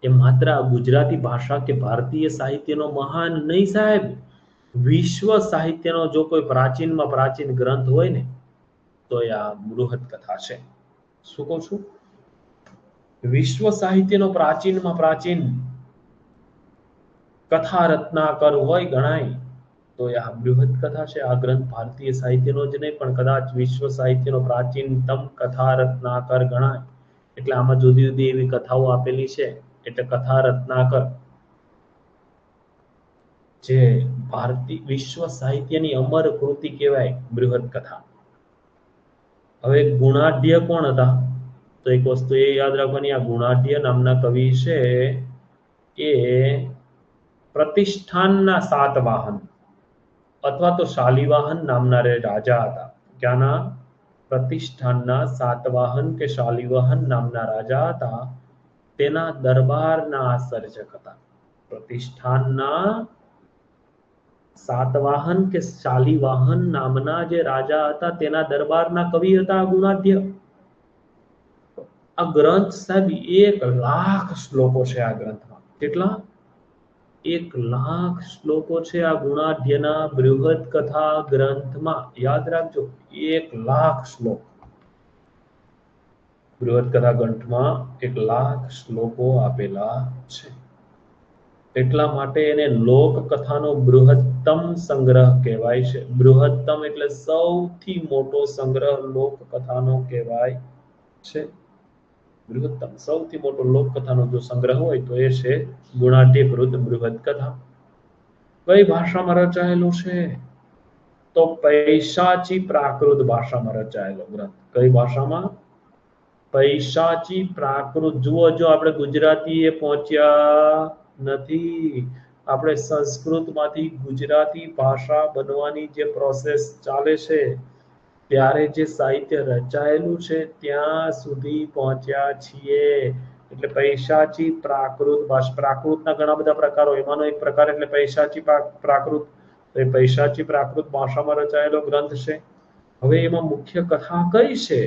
એ માત્ર ગુજરાતી ભાષા કે ભારતીય સાહિત્યનો મહાન નહીં સાહેબ, વિશ્વ સાહિત્યનો જો કોઈ પ્રાચીનમાં પ્રાચીન ગ્રંથ હોય ને તો એ આ બૃહદ કથા છે. શું કહું છું? વિશ્વ સાહિત્યનો પ્રાચીનમાં પ્રાચીન કથા રત્નાકર હોય ગણાય તો એ આ બૃહદ કથા છે. આ ગ્રંથ ભારતીય સાહિત્યનો જ નહીં પણ કદાચ વિશ્વ સાહિત્યનો પ્રાચીનતમ કથા રત્નાકર ગણાય. એટલે આમાં જુદી જુદી એવી કથાઓ આપેલી છે એટલે કથા રત્નાકર, જે ભારતીય વિશ્વ સાહિત્યની અમર કૃતિ કહેવાય બૃહદ કથા. હવે ગુણાઢ્ય કોણ હતા? તો એક વસ્તુ એ યાદ રાખવાની, આ ગુણાઢ્ય નામના કવિ છે એ પ્રતિષ્ઠાનના સાતવાહન અથવા તો શાલિવાહન નામના રાજા હતા. ક્યાંના? પ્રતિષ્ઠાનના સાતવાહન કે શાલિવાહન નામના રાજા હતા. તેના દરબારના સર્જક હતા. પ્રતિષ્ઠાનના સાતવાહન કે શાલિવાહન નામના જે રાજા હતા તેના દરબારના કવિ હતા ગુણાઢ્ય. આ ગ્રંથ સાહેબ 1,00,000 શ્લોકો છે આ ગ્રંથમાં. કેટલા? 1,00,000 શ્લોકો છે આ ગુણાઢ્યના બૃહદ કથા ગ્રંથમાં. યાદ રાખજો, 1,00,000 શ્લોક બૃહદ કથા ગ્રંથમાં 1,00,000 શ્લોકો આપેલા છે. એટલા માટે એને લોકકથાનો બૃહત્તમ સંગ્રહ કહેવાય છે. બૃહત્તમ એટલે સૌથી મોટો સંગ્રહ લોકકથાનો કહેવાય છે. બૃહત્તમ સૌથી મોટો લોકકથાનો જો સંગ્રહ હોય તો એ છે ગુણાઢ્યકૃત બૃહદ કથા. કઈ ભાષામાં રચાયેલું છે? તો પૈશાચી પ્રાકૃત ભાષામાં રચાયેલો ગ્રંથ. કઈ ભાષામાં? પૈશાચી પ્રાકૃત. જુઓ, જો આપણે ગુજરાતી એ પહોંચ્યા નથી, આપણે સંસ્કૃતમાંથી ગુજરાતી ભાષા બનવાની જે પ્રોસેસ ચાલે છે ત્યારે જે સાહિત્ય રચાયેલું છે ત્યાં સુધી પહોંચ્યા છીએ. એટલે પૈશાચી પ્રાકૃત ભાષા. પ્રાકૃતના ઘણા બધા પ્રકારો, એમાંનો એક પ્રકાર એટલે પૈશાચી પ્રાકૃત. એ પૈશાચી પ્રાકૃત ભાષામાં રચાયેલો ગ્રંથ છે. હવે એમાં મુખ્ય કથા કઈ છે?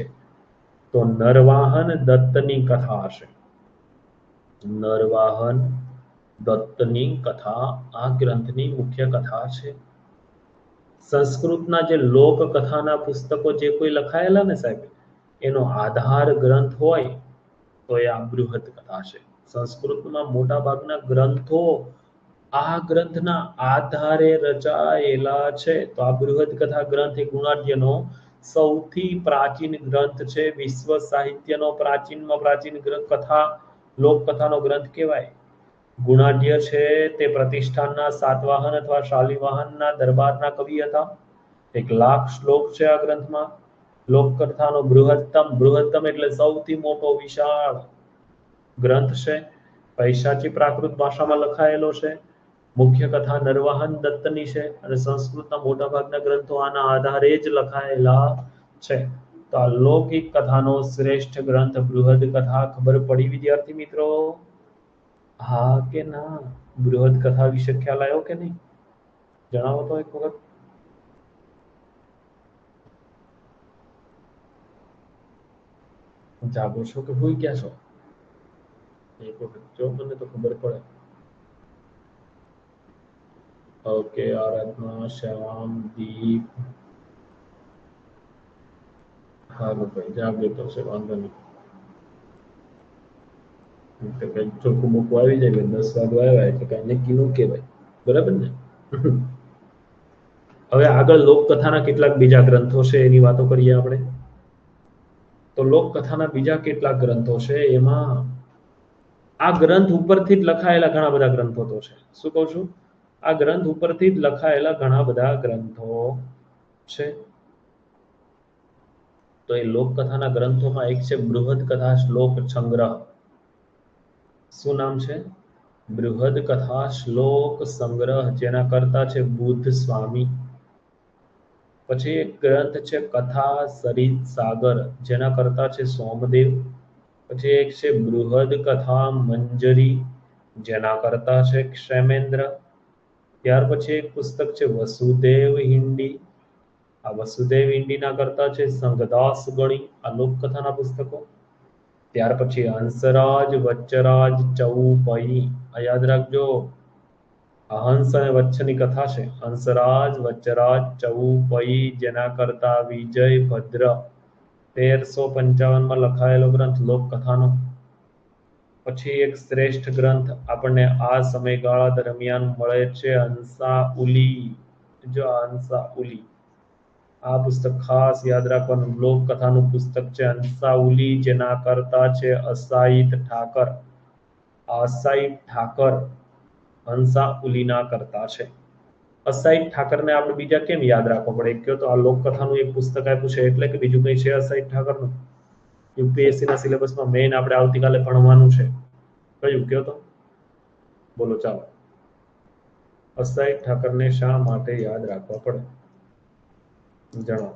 તો નરવાહન દત્તની કથા હશે. નરવાહન દત્તની કથા આ ગ્રંથની મુખ્ય કથા છે. સંસ્કૃતના જે લોકકથાના પુસ્તકો જે કોઈ લખાયેલા ને સાહેબ, એનો આધાર ગ્રંથ હોય તો એ આ બૃહદ કથા છે. સંસ્કૃતમાં મોટા ભાગના ગ્રંથો આ ગ્રંથના આધારે રચાયેલા છે. તો આ બૃહદ કથા ગ્રંથ એ ગુણાઢ્યનો સૌથી પ્રાચીન ગ્રંથ છે. વિશ્વ સાહિત્યનો પ્રાચીનમાં પ્રાચીન કથા લોકકથાનો ગ્રંથ કહેવાય. ગુણાઢ્ય છે તે પ્રતિષ્ઠાનના સાતવાહન અથવા શાલિવાહનના દરબારના કવિ હતા. 1,00,000 શ્લોક છે આ ગ્રંથમાં. લોકકથાનો બૃહત્તમ એટલે સૌથી મોટો વિશાળ ગ્રંથ છે. પૈશાચી પ્રાકૃત ભાષામાં લખાયેલો છે. મુખ્ય કથા નરવાહન દત્તની છે અને સંસ્કૃતના મોટાભાગના ગ્રંથો આના આધારે જ લખાયેલા છે. તો આ લૌકિક કથાનો શ્રેષ્ઠ ગ્રંથ બૃહદ કથા. ખબર પડી વિદ્યાર્થી મિત્રો? હા કે ના? બૃહદ કથા વિશે ખ્યાલ આવ્યો કે નહીં? જણાવો તો એક વખત. જાગો છો કે ભૂઈ ગયા છો? એક વખત જો, મને તો ખબર પડે. ઓકે, આરાધના, શ્યામ, દીપ. હાલો ભાઈ, જાગે તો છે, વાંધો નહીં. તો કઈ ચોખ્ખું મૂકવું આવી જાય, 10 વાગવા આવ્યા એટલે કઈ નક્કી નું કહેવાય. બરાબર ને? હવે આગળ લોકકથાના કેટલાક બીજા ગ્રંથો છે એની વાતો કરીએ આપણે. તો લોકકથાના બીજા કેટલાક ગ્રંથો છે, એમાં આ ગ્રંથ ઉપરથી જ લખાયેલા ઘણા બધા ગ્રંથો તો છે. શું કહું છું? આ ગ્રંથ ઉપરથી જ લખાયેલા ઘણા બધા ગ્રંથો છે. તો એ લોકકથાના ગ્રંથોમાં એક છે બૃહદ કથા શ્લોક સંગ્રહ. શું નામ છે? બૃહદ કથા શ્લોક સંગ્રહ, જેના કરતા છે બુદ્ધ સ્વામી. પછી એક ગ્રંથ છે કથા સરિત સાગર, જેના કરતા છે સોમદેવ. પછી એક છે બૃહદ કથા મંજરી, જેના કરતા છે ક્ષેમેન્દ્ર. ત્યાર પછી એક પુસ્તક છે વસુદેવ હિન્દી. આ વસુદેવ હિન્દીના કરતા છે સંગદાસ ગણી, આ લોકકથાના પુસ્તકો. ત્યાર પછી હંસરાજ વચ્ચરાજ ચૌપઈ, આ યાદ રાખજો. આ હંસ અને વચ્છની કથા છે. હંસરાજ વચ્ચરાજ ચૌપઈ, જેના કરતા વિજય ભદ્ર. 1355 માં લખાયેલો ગ્રંથ લોકકથાનો. પછી એક શ્રેષ્ઠ ગ્રંથ આપણને આ સમયગાળા દરમિયાન મળે છે, હંસાઉલી. જો હંસાઉલી, આ પુસ્તક ખાસ યાદ રાખવાનું, લોકકથાનું પુસ્તક છે હંસાઉલી, જેના કરતા છે અસાઈત ઠાકર. અસાઈત ઠાકર હંસાઉલીના કરતા છે. અસાઈત ઠાકરને આપણે બીજા કેમ યાદ રાખવા પડે? કયો તો આ લોકકથાનું એક પુસ્તક આપ્યું છે એટલે કે બીજું કઈ છે અસાઈત ઠાકરનું? યુપીએસસી ના સિલેબસમાં મેઇન આપણે આવતીકાલે ભણવાનું છે. કયું કયો તો? બોલો ચાલો. અસાઈત ઠાકરને શા માટે યાદ રાખવા પડે? જણાવો.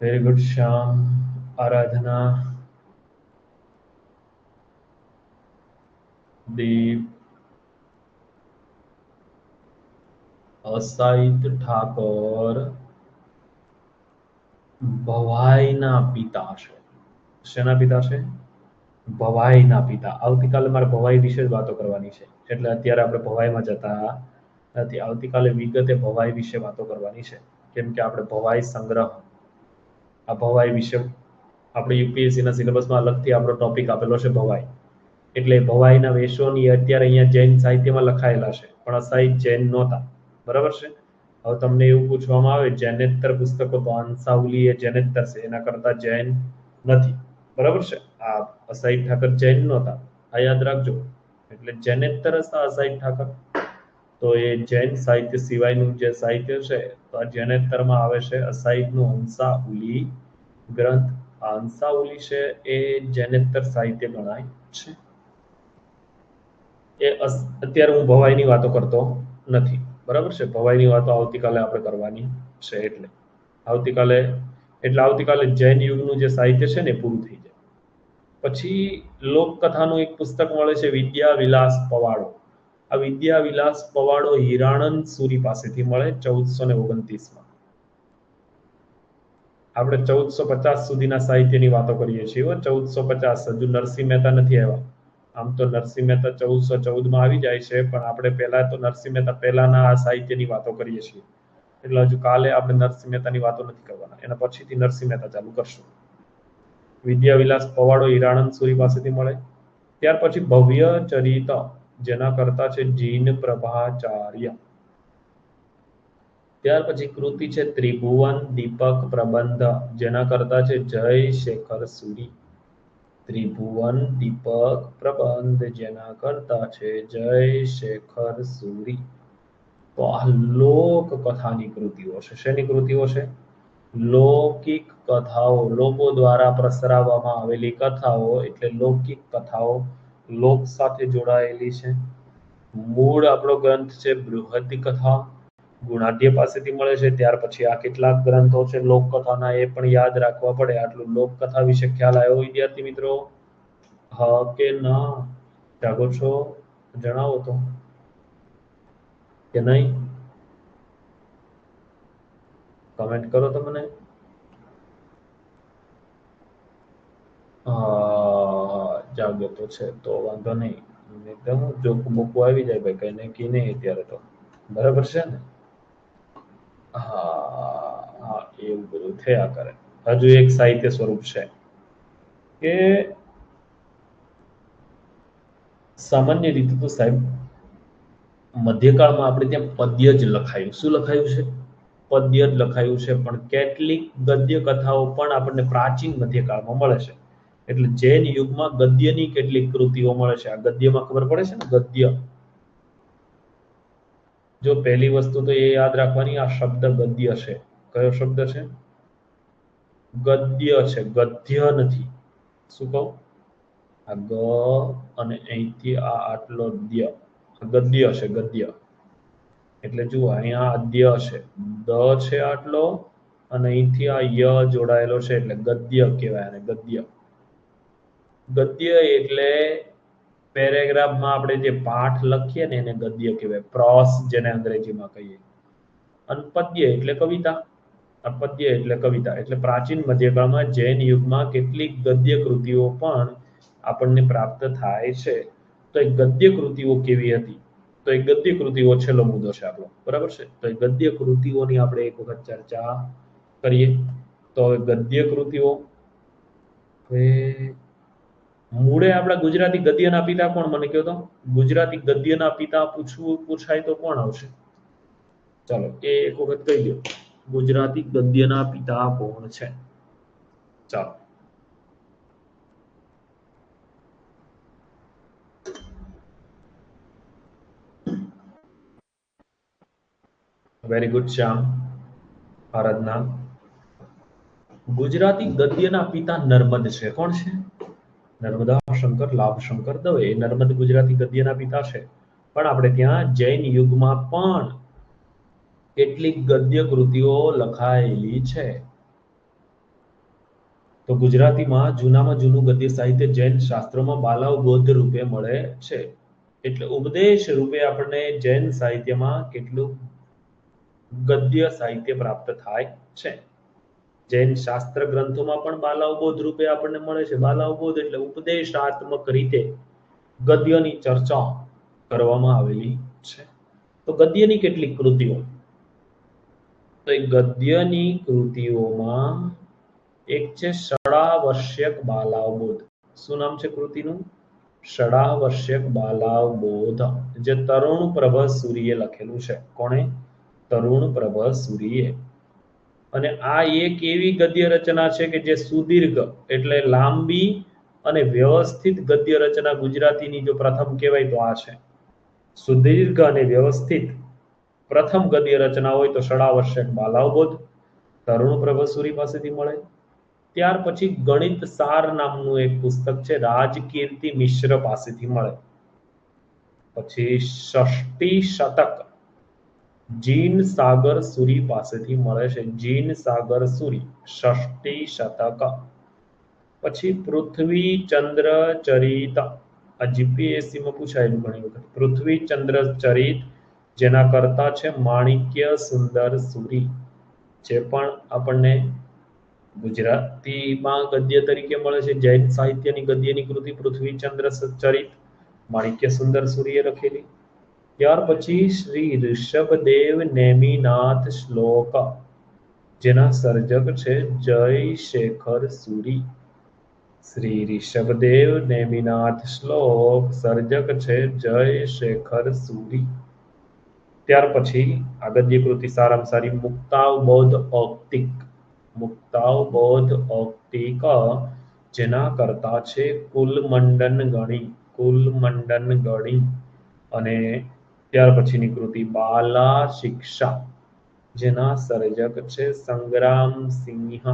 વેરી ગુડ શ્યામ, આરાધના, દીપ, અસાઈત ઠાકોર ભવાઈના પિતા છે. શેના પિતા છે? ભવાઈના પિતા. આવતીકાલે મારે ભવાઈ વિશે જ વાતો કરવાની છે, એટલે અત્યારે આપણે ભવાઈમાં જતા નથી. આવતીકાલે વિગતે ભવાઈ વિશે વાતો કરવાની છે, કેમ કે આપણે ભવાઈ સંગ્રહ, આ ભવાઈ વિશે આપણે યુપીએસસી ના સિલેબસમાં અલગથી આપણો ટોપિક આપેલો છે ભવાઈ. એટલે ભવાઈના વેશોની અત્યારે અહીંયા જૈન સાહિત્યમાં લખાયેલા છે, પણ અસાઈ જૈન નહોતા. બરાબર છે? હવે તમને એવું પૂછવામાં આવે જૈનેતર પુસ્તકો, તો હંસાઉલી એ જૈનેતર છે, એના કરતા જૈન નથી. બરાબર છે? આ અસાઈ ઠાકર જૈન નહોતા, આ યાદ રાખજો. એટલે જૈનેતર હતા અસાઈ ઠાકર. તો એ જૈન સાહિત્ય સિવાયનું જે સાહિત્ય છે, તો આ જૈનેતરમાં આવે છે અસાઈનું હંસાઉલી ગ્રંથ. આ હંસાઉલી છે એ જૈનેતર સાહિત્ય ગણાય છે. અત્યારે હું ભવાઈની વાતો કરતો નથી. બરાબર છે? ભવાઈની વાતો આવતીકાલે આપણે કરવાની છે. આવતીકાલે જૈન યુગનું જે સાહિત્ય છે ને એ પૂરું થઈ જાય. પછી લોકકથાનું એક પુસ્તક મળે છે, વિદ્યા વિલાસ પવાડો. આ વિદ્યા વિલાસ પવાડો હિરાણંદ સુરી પાસેથી મળે 1429 માં. આપણે 1450 સુધીના સાહિત્યની વાતો કરીએ છીએ. 1450, હજુ નરસિંહ મહેતા નથી આવ્યા. આમ તો નરસિંહ મહેતા 1414 માં આવી જાય છે, પણ આપણે પહેલા તો નરસિંહ મહેતા પહેલાના આ સાહિત્યની વાતો કરીએ છીએ. એટલે હજુ કાલે આપણે નરસિંહ મહેતાની વાતો નથી કરવાના, એના પછીથી નરસિંહ મહેતા ચાલુ કરશું. વિદ્યા વિલાસ પવાડો હિરાણંદ સુરી પાસેથી મળે. ત્યાર પછી ભવ્ય ચરિત, જેના કરતા છે જીન પ્રભાચાર્ય. ત્યાર પછી કૃતિ છે ત્રિભુવન દીપક પ્રબંધ, જેના કરતા છે જય શેખર સુરી. ત્રિભુવન દીપક પ્રબંધ, જેના કરતા છે જય શેખર સુરી. તો આ લોક કથાની કૃતિઓ છે. શેની કૃતિઓ છે? લૌકિક કથાઓ, લોકો દ્વારા પ્રસરાવવામાં આવેલી કથાઓ એટલે લૌકિક કથાઓ, લોક સાથે જોડાયેલી છે. મૂળ આપણો ગ્રંથ છે બૃહદ કથા, ગુણાઢ્ય પાસેથી મળે છે. ત્યાર પછી આ કેટલાક ગ્રંથો છે લોકકથાના, એ પણ યાદ રાખવા પડે. આટલું લોકકથા વિશે ખ્યાલ આવ્યો વિદ્યાર્થી મિત્રો? હા કે ના? જાગો છો? જણાવો તો, કે નહીં? કમેન્ટ કરો તો મને. જાગ્યો તો છે તો વાંધો નહીં. એકદમ જોકું બોકું આવી જાય ભાઈ, કઈ નક્કી નહીં અત્યારે તો. બરાબર છે ને? હા, એવું બધું થયા કરે. હજુ એક સાહિત્ય સ્વરૂપ છે કે સામાન્ય રીતે તો સાહેબ મધ્યકાળમાં આપણે ત્યાં પદ્ય જ લખાયું. શું લખાયું છે? પદ્ય જ લખાયું છે. પણ કેટલીક ગદ્ય કથાઓ પણ આપણને પ્રાચીન મધ્યકાળમાં મળે છે. એટલે જૈન યુગમાં ગદ્યની કેટલીક કૃતિઓ મળે છે. આ ગદ્યમાં ખબર પડે છે ને, ગદ્ય. જો પહેલી વસ્તુ તો એ યાદ રાખવાની, આ શબ્દ ગદ્ય છે. કયો શબ્દ છે? ગદ્ય છે, ગદ્ય નથી. શું કહું? આ ગ અને અહીંથી આ આટલો દ્ય ગદ્ય છે, ગદ્ય એટલે જુઓ અહીંયા અદ્ય છે, દ છે આટલો અને અહીંથી આ ય જોડાયેલો છે એટલે ગદ્ય કહેવાય આને, ગદ્ય. ગદ્ય એટલે પેરેગ્રાફમાં આપણે જે પાઠ લખીએ ને એને ગદ્ય કહેવાય, પ્રોસ જેને અંગ્રેજીમાં કહીએ. અને પદ્ય એટલે કવિતા. આ પદ્ય એટલે કવિતા. એટલે પ્રાચીન મધ્યકાળમાં જૈન યુગમાં કેટલીક ગદ્ય કૃતિઓ પણ આપણને પ્રાપ્ત થાય છે. તો એ ગદ્ય કૃતિઓ કેવી હતી? તો એ ગદ્ય કૃતિઓ છેલ્લો મુદ્દો છે આપણો, બરાબર છે. તો એ ગદ્ય કૃતિઓની આપણે એક વખત ચર્ચા કરીએ. તો ગદ્ય કૃતિઓ મૂળે આપણા ગુજરાતી ગદ્યના પિતા કોણ? મને કહો તો. ગુજરાતી ગદ્યના પિતા પૂછાય તો કોણ આવશે? ચાલો એ એક વખત કહી દો, ગુજરાતી ગદ્યના પિતા કોણ છે? ચાલો વેરી ગુડ શ્યામ, આરાધના. ગુજરાતી ગદ્યના પિતા નર્મદ છે. કોણ છે? નર્મદા શંકર લાભ શંકર દવે. એ નર્મદ ગુજરાતી ગદ્યના પિતા છે. પણ આપણે ત્યાં જૈન યુગમાં પણ કેટલીક ગદ્ય કૃતિઓ લખાયેલી છે. તો ગુજરાતીમાં જૂનામાં જૂનું ગદ્ય સાહિત્ય જૈન શાસ્ત્રોમાં બાલાવબોધ રૂપે મળે છે. એટલે ઉપદેશ રૂપે આપણને જૈન સાહિત્યમાં કેટલું ગદ્ય સાહિત્ય પ્રાપ્ત થાય છે. જૈન શાસ્ત્ર ગ્રંથોમાં પણ બાલાવબોધ રૂપે આપણને મળે છે. બાલાવબોધ એટલે ઉપદેશાત્મક રીતે ગદ્યની ચર્ચા કરવામાં આવેલી છે. તો ગદ્યની કેટલીક કૃતિઓ, તો એ ગદ્યની કૃતિઓમાં એક છે ષડાવશ્યક બાલાવબોધ. શું નામ છે કૃતિનું? ષડાવશ્યક બાલાવબોધ, જે તરુણ પ્રભ સૂરીએ લખેલું છે. કોણે? તરુણ પ્રભ સૂરીએ. અને આ એક એવી ગદ્ય રચના છે કે જે સુદીર્ઘ એટલે લાંબી અને વ્યવસ્થિત ગદ્ય રચના ગુજરાતીની જો પ્રથમ કહેવાય તો આ છે. સુદીર્ઘ અને વ્યવસ્થિત પ્રથમ ગદ્ય રચના હોય તો ષડાવશ્યક બાલાવબોધ તરુણ પ્રભ સૂરી પાસેથી મળે. ત્યાર પછી ગણિત સાર નામનું એક પુસ્તક છે, રાજકીર્તિ મિશ્ર પાસેથી મળે. પછી ષષ્ઠી શતક જીન સાગર સુરી પાસેથી મળે છે. જીન સાગર સુરી, ષષ્ઠી શતક. પછી પૃથ્વી ચંદ્ર ચરિત, આ જીપીએસસી માં પૂછાયેલું ઘણી વખત. પૃથ્વી ચંદ્ર ચરિત, જેના કરતા છે માણિક્ય સુંદર સુરી, જે પણ આપણને ગુજરાતીમાં ગદ્ય તરીકે મળે છે. જૈન સાહિત્યની ગદ્યની કૃતિ પૃથ્વી ચંદ્ર ચરિત, માણિક્ય સુંદર સૂરીએ લખેલી. ત્યાર પછી શ્રી ઋષભદેવ નેમિનાથ શ્લોક, જેના સર્જક છે જય શેખર સૂરી. શ્રી ઋષભદેવ નેમિનાથ શ્લોક, સર્જક છે જય શેખર સૂરી. ત્યાર પછી આ ગદ્ય કૃતિ સારામાં સારી મુક્તાવબોધ ઔક્તિક, મુક્તાવબોધ ઔક્તિક, જેના કરતા છે કુલમંડન ગણી, કુલમંડન ગણી. અને ત્યાર પછીની કૃતિ બાલા શિક્ષા, જેના સર્જક છે સંગ્રામસિંહ.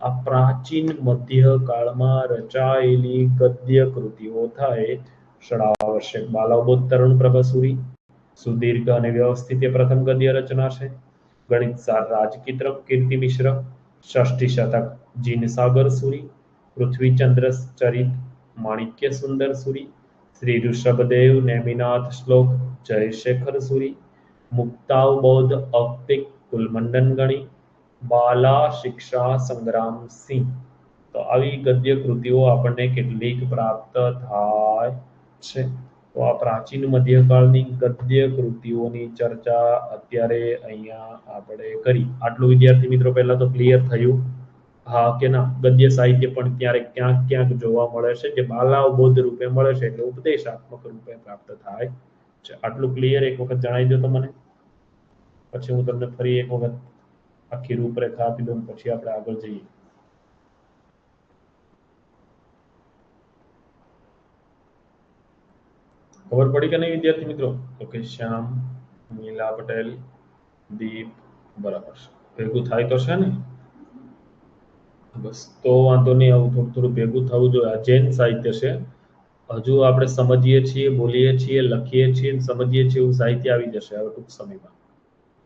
આ પ્રાચીન મધ્યકાળમાં રચાયેલી ગદ્ય કૃતિઓ થાય. ષડાવશ્યક બાલાવબોધ તરુણ પ્રભ સૂરી, સુદીર્ઘ અને વ્યવસ્થિત એ પ્રથમ ગદ્ય રચના છે. ગણિત સાર રાજકીર્તિ કીર્તિ મિશ્ર, ષષ્ઠી શતક જીન સાગર સૂરી, પૃથ્વીચંદ્ર ચરિત માણિક્ય સુંદર સૂરી, શ્રી ઋષભદેવ નેમિનાથ શ્લોક જયશેખર સૂરી, મુક્તાવબોધ ઔક્તિક કુલમંડન ગણી, બાલા શિક્ષા સંગ્રામ સિંહ. તો આવી ગદ્ય કૃતિઓ આપણને કેટલીક પ્રાપ્ત થાય છે. તો આ પ્રાચીન મધ્યકાળની ગદ્ય કૃતિઓની ચર્ચા અત્યારે અહીંયા આપણે કરી. આટલું વિદ્યાર્થી મિત્રો પહેલા તો ક્લિયર થયું? હા કે ના? ગદ્ય સાહિત્ય પણ ક્યારેક ક્યાંક ક્યાંક જોવા મળે છે, જે બાલાવબોધ રૂપે મળે છે, એટલે ઉપદેશાત્મક રૂપે પ્રાપ્ત થાય છે. આટલું ક્લિયર એક વખત જણાવી દો તો મને, પછી હું તમને ફરી એક વખત આખી રૂપરેખા આપી દઉં, પછી આપણે આગળ જઈએ. ખબર પડી કે નહીં વિદ્યાર્થી મિત્રો? ઓકે, શ્યામ, નીલા પટેલ, દીપ, બરાબર છે. ભેગું થાય તો છે ને? બસ તો વાંધો નહીં, આવું થોડું થોડું ભેગું થવું જોઈએ. આ જૈન સાહિત્ય છે, હજુ આપણે સમજીએ છીએ, બોલીએ છીએ, લખીએ છીએ, સમજીએ છીએ એવું સાહિત્ય આવી જશે હવે ટૂંક સમયમાં.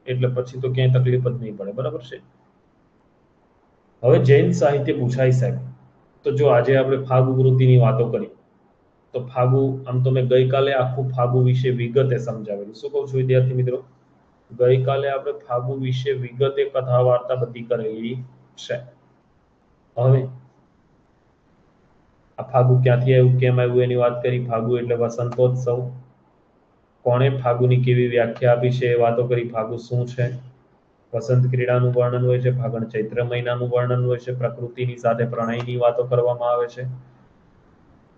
એટલે પછી તો ક્યાંય તકલીફ જ નહીં પડે. બરાબર છે. હવે જૈન સાહિત્ય પૂછાય સાહેબ, તો જો આજે આપણે ફાગુ કૃતિની વાતો કરી, તો ફાગુ, આમ તો મેં ગઈકાલે આખું ફાગુ વિશે વિગતે સમજાવેલું. શું કહું છું વિદ્યાર્થી મિત્રો? ગઈકાલે આપણે ફાગુ વિશે વિગતે કથા વાર્તા બધી કરેલી છે. હવે આ ફાગુ ક્યાંથી આવ્યું, કેમ આવ્યું એની વાત કરી. ફાગુ એટલે વસંતોત્સવ. કોણે ફાગુની કેવી વ્યાખ્યા આપી છે એ વાતો કરી. ફાગુ શું છે? વસંત ક્રીડાનું વર્ણન હોય છે, ફાગણ ચૈત્ર મહિનાનું વર્ણન હોય છે, પ્રકૃતિની સાથે પ્રણયની વાતો કરવામાં આવે છે.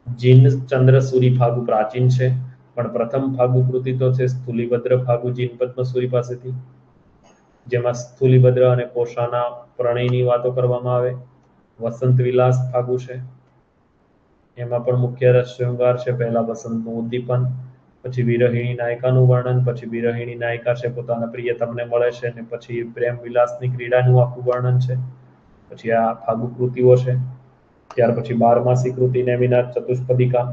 જીન ચંદ્ર સૂરી ફાગુ પ્રાચીન છે, પણ પ્રથમ ફાગુ કૃતિ તો છે સ્થુલીભદ્ર ફાગુ જીન પદ્મસૂરી પાસેથી, જેમાં સ્થુલીભદ્ર અને કોષાના પ્રણયની વાતો કરવામાં આવે. વસંત વિલાસ ફાગુ છે, એમાં પણ મુખ્ય રસ શૃંગાર છે. પહેલા વસંતનું ઉદ્દીપન, પછી વિરહિણી નાયિકાનું વર્ણન, પછી વિરહિણી નાયિકા છે પોતાના પ્રિયતમને મળે છે, અને પછી પ્રેમ વિલાસની ક્રીડાનું આખું વર્ણન છે. પછી આ ફાગુ કૃતિઓ છે. ત્યાર પછી 12 કૃતિ, નેમિનાથ ચતુષ્પદિકા,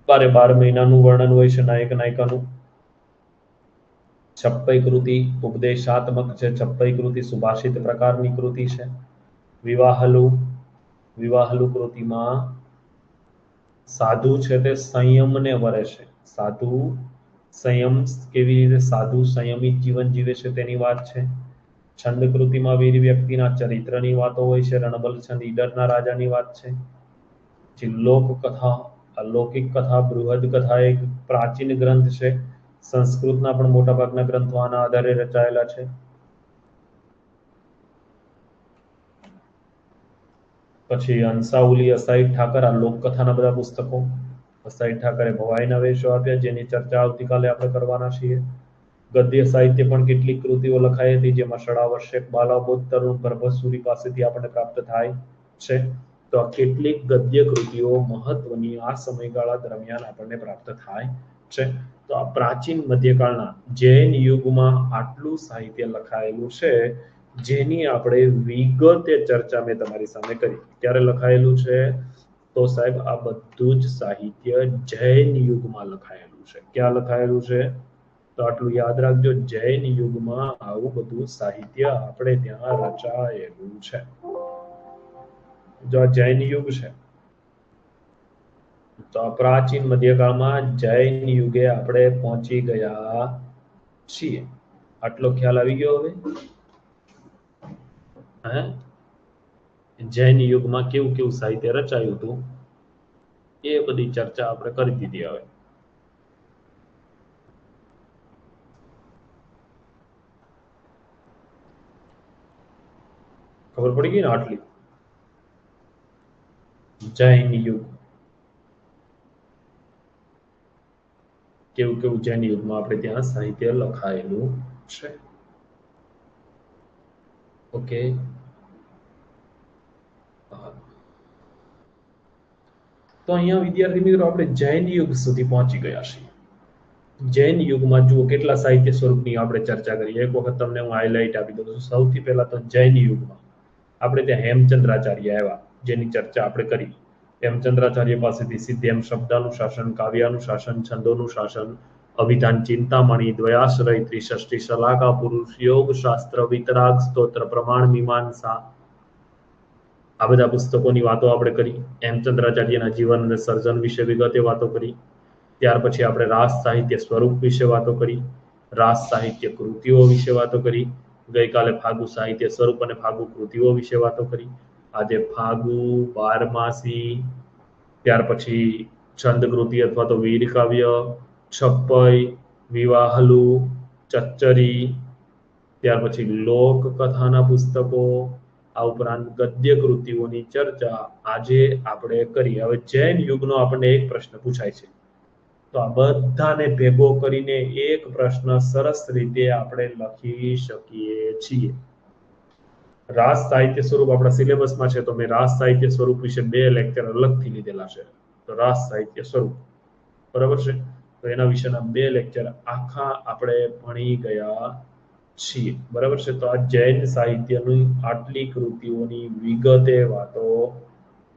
12 મહિનાનું વર્ણન હોય છે નાયક નાયિકાનું. છપ્પઈ કૃતિ ઉપદેશાત્મક છે. છપ્પઈ કૃતિ સુભાષિત પ્રકારની કૃતિ છે. વિવાહલુ કૃતિમાં સાધુ છે તે સંયમને વરે છે. સાધુ સંયમ, કેવી રીતે સાધુ સંયમિત જીવન જીવે છે તેની વાત છે. છંદ કૃતિમાં વીર વ્યક્તિના ચરિત્રની વાતો હોય છે. રણબલ છંદ ઈડરના રાજાની વાત છે. પછી લોકકથા, અલૌકિક કથા, બૃહદ કથા એક પ્રાચીન ગ્રંથ છે. સંસ્કૃતના પણ મોટા ભાગના ગ્રંથો આના આધારે રચાયેલા છે. પછી હંસાઉલી, અસાઈ ઠાકર, આ લોકકથાના બધા પુસ્તકો. અસાઈ ઠાકરે ભવાઈના વેશો આપ્યા, જેની ચર્ચા આવતીકાલે આપણે કરવાના છીએ. ગદ્ય સાહિત્ય પણ કેટલીક કૃતિઓ લખાઈ હતી, જેમાં ષડાવશ્યક, બાલાબોધ, તરુણ પ્રભસુરી પાસેથી આપણને પ્રાપ્ત થાય છે. તો આ કેટલીક ગદ્ય કૃતિઓ મહત્વની આ સમયગાળા દરમિયાન આપણને પ્રાપ્ત થાય છે. તો આ પ્રાચીન મધ્યકાળના જૈન યુગમાં આટલું સાહિત્ય લખાયેલું છે, જેની આપણે વિગતે ચર્ચા મેં તમારી સામે કરી. ક્યારે લખાયેલું છે? તો સાહેબ આ બધું જ સાહિત્ય જૈન યુગમાં લખાયેલું છે. ક્યાં લખાયેલું છે? તો આટલું યાદ રાખજો, જૈન યુગમાં આવું બધું સાહિત્ય આપણે ત્યાં રચાયેલું છે. જો આ જૈન યુગ છે, તો આ પ્રાચીન મધ્યકાળમાં જૈન યુગે આપણે પહોંચી ગયા છીએ. આટલો ખ્યાલ આવી ગયો હવે? હે, જૈન યુગમાં કેવું કેવું સાહિત્ય રચાયું હતું એ બધી ચર્ચા આપણે કરી દીધી. હવે ખબર પડી ગઈ ને આટલી? જૈન યુગ કેવું કેવું જૈન યુગમાં આપણે ત્યાં સાહિત્ય લખાયેલું છે. ઓકે, તો અહીંયા વિદ્યાર્થી મિત્રો આપણે જૈન યુગ સુધી પહોંચી ગયા છીએ. જૈન યુગમાં જુઓ કેટલા સાહિત્ય સ્વરૂપની આપણે ચર્ચા કરી. એક વખત તમને હું હાઇલાઇટ આપી દઉં છું. સૌથી પહેલા તો જૈન યુગમાં આપણે ત્યાં હેમચંદ્રાચાર્ય આવ્યા, જેની ચર્ચા આપણે કરી. હેમચંદ્રાચાર્ય પાસેથી સિદ્ધેમ શબ્દાનુશાસન, કાવ્યાનુશાસન, છંદોનું શાસન, અભિધાન ચિંતામણી, દ્વયાશ્રય, ત્રિષષ્ટિ, શલાકા પુરુષ, યોગ શાસ્ત્ર, વિતરાગ સ્તોત્ર, પ્રમાણ મીમાંસા, આ બધા પુસ્તકોની વાતો આપણે કરી. હેમચંદ્રાચાર્યના જીવન અને સર્જન વિશે વિગતે વાતો કરી. ત્યાર પછી આપણે રાસ સાહિત્ય સ્વરૂપ વિશે વાતો કરી. રાસ સાહિત્ય કૃતિઓ વિશે વાતો કરી. ગઈકાલે ફાગુ સાહિત્ય સ્વરૂપ અને ફાગુ કૃતિઓ વિશે વાતો કરી. આજે ફાગુ, 12 ત્યાર પછી છંદ કૃતિ અથવા તો વીર કાવ્ય, છપ્પઈ, વિવાહલુ, ચચ્ચરી, ત્યાર પછી લોક કથાના પુસ્તકો, આ ઉપરાંત ગદ્ય કૃતિઓની ચર્ચા આજે આપણે કરી. હવે જૈન યુગનો આપણને એક પ્રશ્ન પૂછાય છે, તો આ બધાને ભેગો કરીને એક પ્રશ્ન સરસ રીતે આપણે લખી શકીએ છીએ. રાસ સાહિત્ય સ્વરૂપ આપણા સિલેબસમાં છે, તો મેં રાસ સાહિત્ય સ્વરૂપ વિશે 2 લેક્ચર અલગથી લીધેલા છે. તો રાસ સાહિત્ય સ્વરૂપ, બરાબર છે, તો એના વિશેના 2 લેક્ચર આખા આપણે ભણી ગયા છીએ, બરાબર છે. તો આ જૈન સાહિત્યની આટલી કૃતિઓની વિગતે વાતો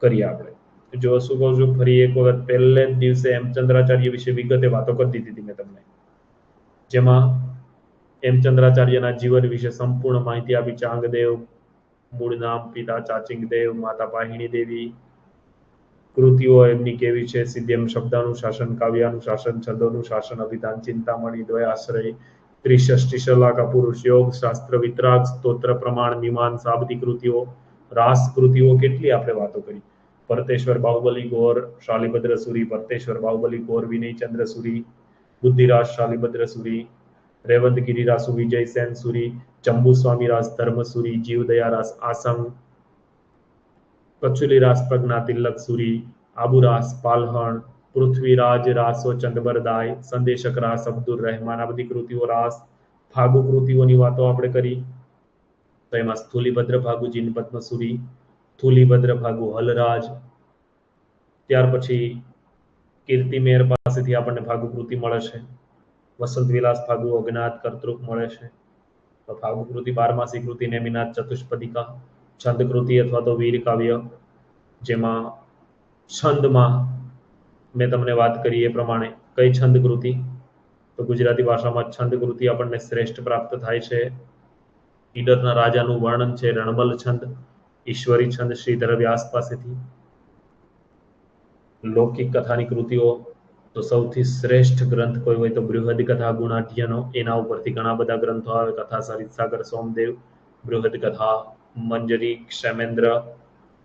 કરી આપણે. જો શું કહું છું ફરી એક વખત, પહેલે જ દિવસે હેમચંદ્રાચાર્ય વિશે વિગતે વાતો કરી દીધી હતી મેં તમને, જેમાં હેમચંદ્રાચાર્યના જીવન વિશે સંપૂર્ણ માહિતી આપી. ચાંગદેવ, મૂળ નામ, પિતા ચાચિંગદેવ, માતા પાહિણી દેવી, કૃતિઓ એમની કેવી છે, સિદ્ધ્યમ શબ્દાનું શાસન, કાવ્યાનું શાસન, છંદોનું શાસન, અભિધાન, ચિંતામણી, દ્વયાશ્રય, ત્રિષષ્ટિ, શલાકા, પુરુષ યોગ, શાસ્ત્ર, વિતરાગ, સ્તોત્ર, પ્રમાણ, મીમાંસા, આ બધી કૃતિઓ, રાસ કૃતિઓ કેટલી આપણે વાતો કરી. પરતેશ્વર બાહુબલી ગોર શાલિભદ્ર સુરી, પરતેશ્વર બાહુબલી ગોર વિનયચંદ્ર સુરી, બુદ્ધિરાજ શાલિભદ્ર સુરી, રેવંત ગિરિરાસુ વિજય સેન સુરી, ચંબુ સ્વામી રાસ ધર્મ સુરી, જીવદયા રાસ આસમ, કચુલી રાસ પ્રજ્ઞા તિલક સુરી, આબુ રાસ પાલહણ, પૃથ્વીરાજ રાસો ચંદબરદાય, સંદેશક રાસ અબ્દુલ રહેમાન, આ બધી કૃતિઓ રાસ ફાગુ કૃતિઓની વાતો આપણે કરી. તો એમાં સ્થુલીભદ્ર ફાગુ જીન પદ્મસુરી, થુલીભદ્ર ફાગુ હલરાજ, ત્યાર પછી કીર્તિમેર પાસેથી આપણને ફાગુ કૃતિ મળે છે. વસંત વિલાસ ફાગુ અજ્ઞાત કર્તૃક મળે છે. તો ફાગુ કૃતિ બારમાસી કૃતિ, નેમિનાથ ચતુષ્પદિકા, છંદ કૃતિ અથવા તો વીર કાવ્ય, જેમાં છંદમાં મેં તમને વાત કરી એ પ્રમાણે કઈ છંદ કૃતિ, તો ગુજરાતી ભાષામાં છંદ કૃતિ આપણને શ્રેષ્ઠ પ્રાપ્ત થાય છે. ઈડરના રાજાનું વર્ણન છે રણમલ છંદ, ઈશ્વરી છંદ શ્રીધર વ્યાસ પાસેથી. લૌકિક કથાની કૃતિઓ, તો સૌથી શ્રેષ્ઠ ગ્રંથ કોઈ હોય તો બૃહદ કથા ગુણાઢ્યનો, એના ઉપરથી ઘણા બધા ગ્રંથો આવે. કથા સરિતસાગર સોમદેવ, બૃહદ કથા, મંજરી ક્ષેમેન્દ્ર,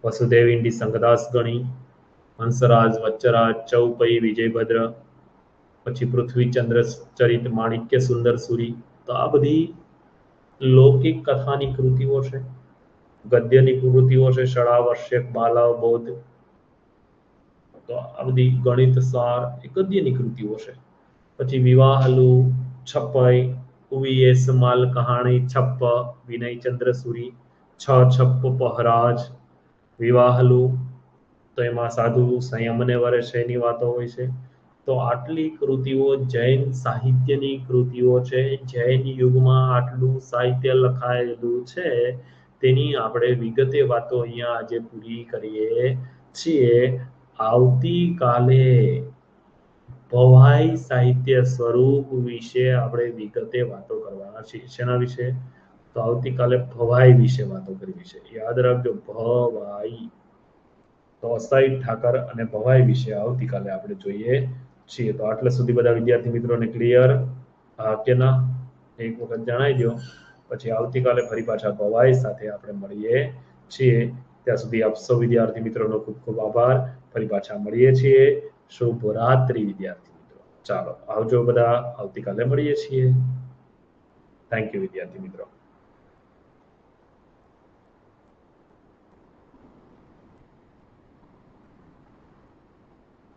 વસુદેવ ઇન્ડી સંગદાસ ગણી, હંસરાજ, વચ્ચરાજ, ચૌપઈ, વિજયભદ્ર, પછી પૃથ્વીચંદ્ર ચરિત, માણિક્ય સુંદર સુરી. તો આ બધી લૌકિક કથાની કૃતિઓ છે. ગદ્યની કૃતિઓ છે શળાવશ્યક, બાલાવ, બોધ, તો આ બધી ગણિત સાર એ ગદ્યની કૃતિઓ છે. પછી વિવાહલુ, છપ્પઈ, ઉવીએસ માલ કહાણી, છપ્પ, વિનયચંદ્ર સુરી, છપ્પ પહરાજ, વિવાહલુ, તો એમાં સાધુ સંયમને વરે છે એની વાતો હોય છે. તો આટલી કૃતિઓ જૈન સાહિત્યની કૃતિઓ છે. જૈન યુગમાં આટલું સાહિત્ય લખાયેલું છે, તેની આપણે વિગતે વાતો અહીંયા આજે પૂરી કરીએ છીએ. આવતીકાલે ભવાઈ સાહિત્ય સ્વરૂપ વિશે આપણે વિગતે વાતો કરવાના છીએ. શેના વિશે? તો આવતીકાલે ભવાઈ વિશે વાતો કરવી છે. યાદ રાખજો, ભવાઈ. તો અસાઈ ઠાકર અને ભવાઈ વિશે આવતીકાલે આપણે જોઈએ છીએ. તો આટલા સુધી બધા વિદ્યાર્થી મિત્રોને ક્લિયર? હા કે ના? એક વખત જણાવી દો, પછી આવતીકાલે ફરી પાછા ભવાઈ સાથે આપણે મળીએ છીએ. ત્યાં સુધી આપ સૌ વિદ્યાર્થી મિત્રોનો ખૂબ ખૂબ આભાર. ફરી પાછા મળીએ છીએ. શુભ રાત્રિ વિદ્યાર્થી મિત્રો. ચાલો આવજો બધા, આવતીકાલે મળીએ છીએ. થેન્ક યુ વિદ્યાર્થી મિત્રો.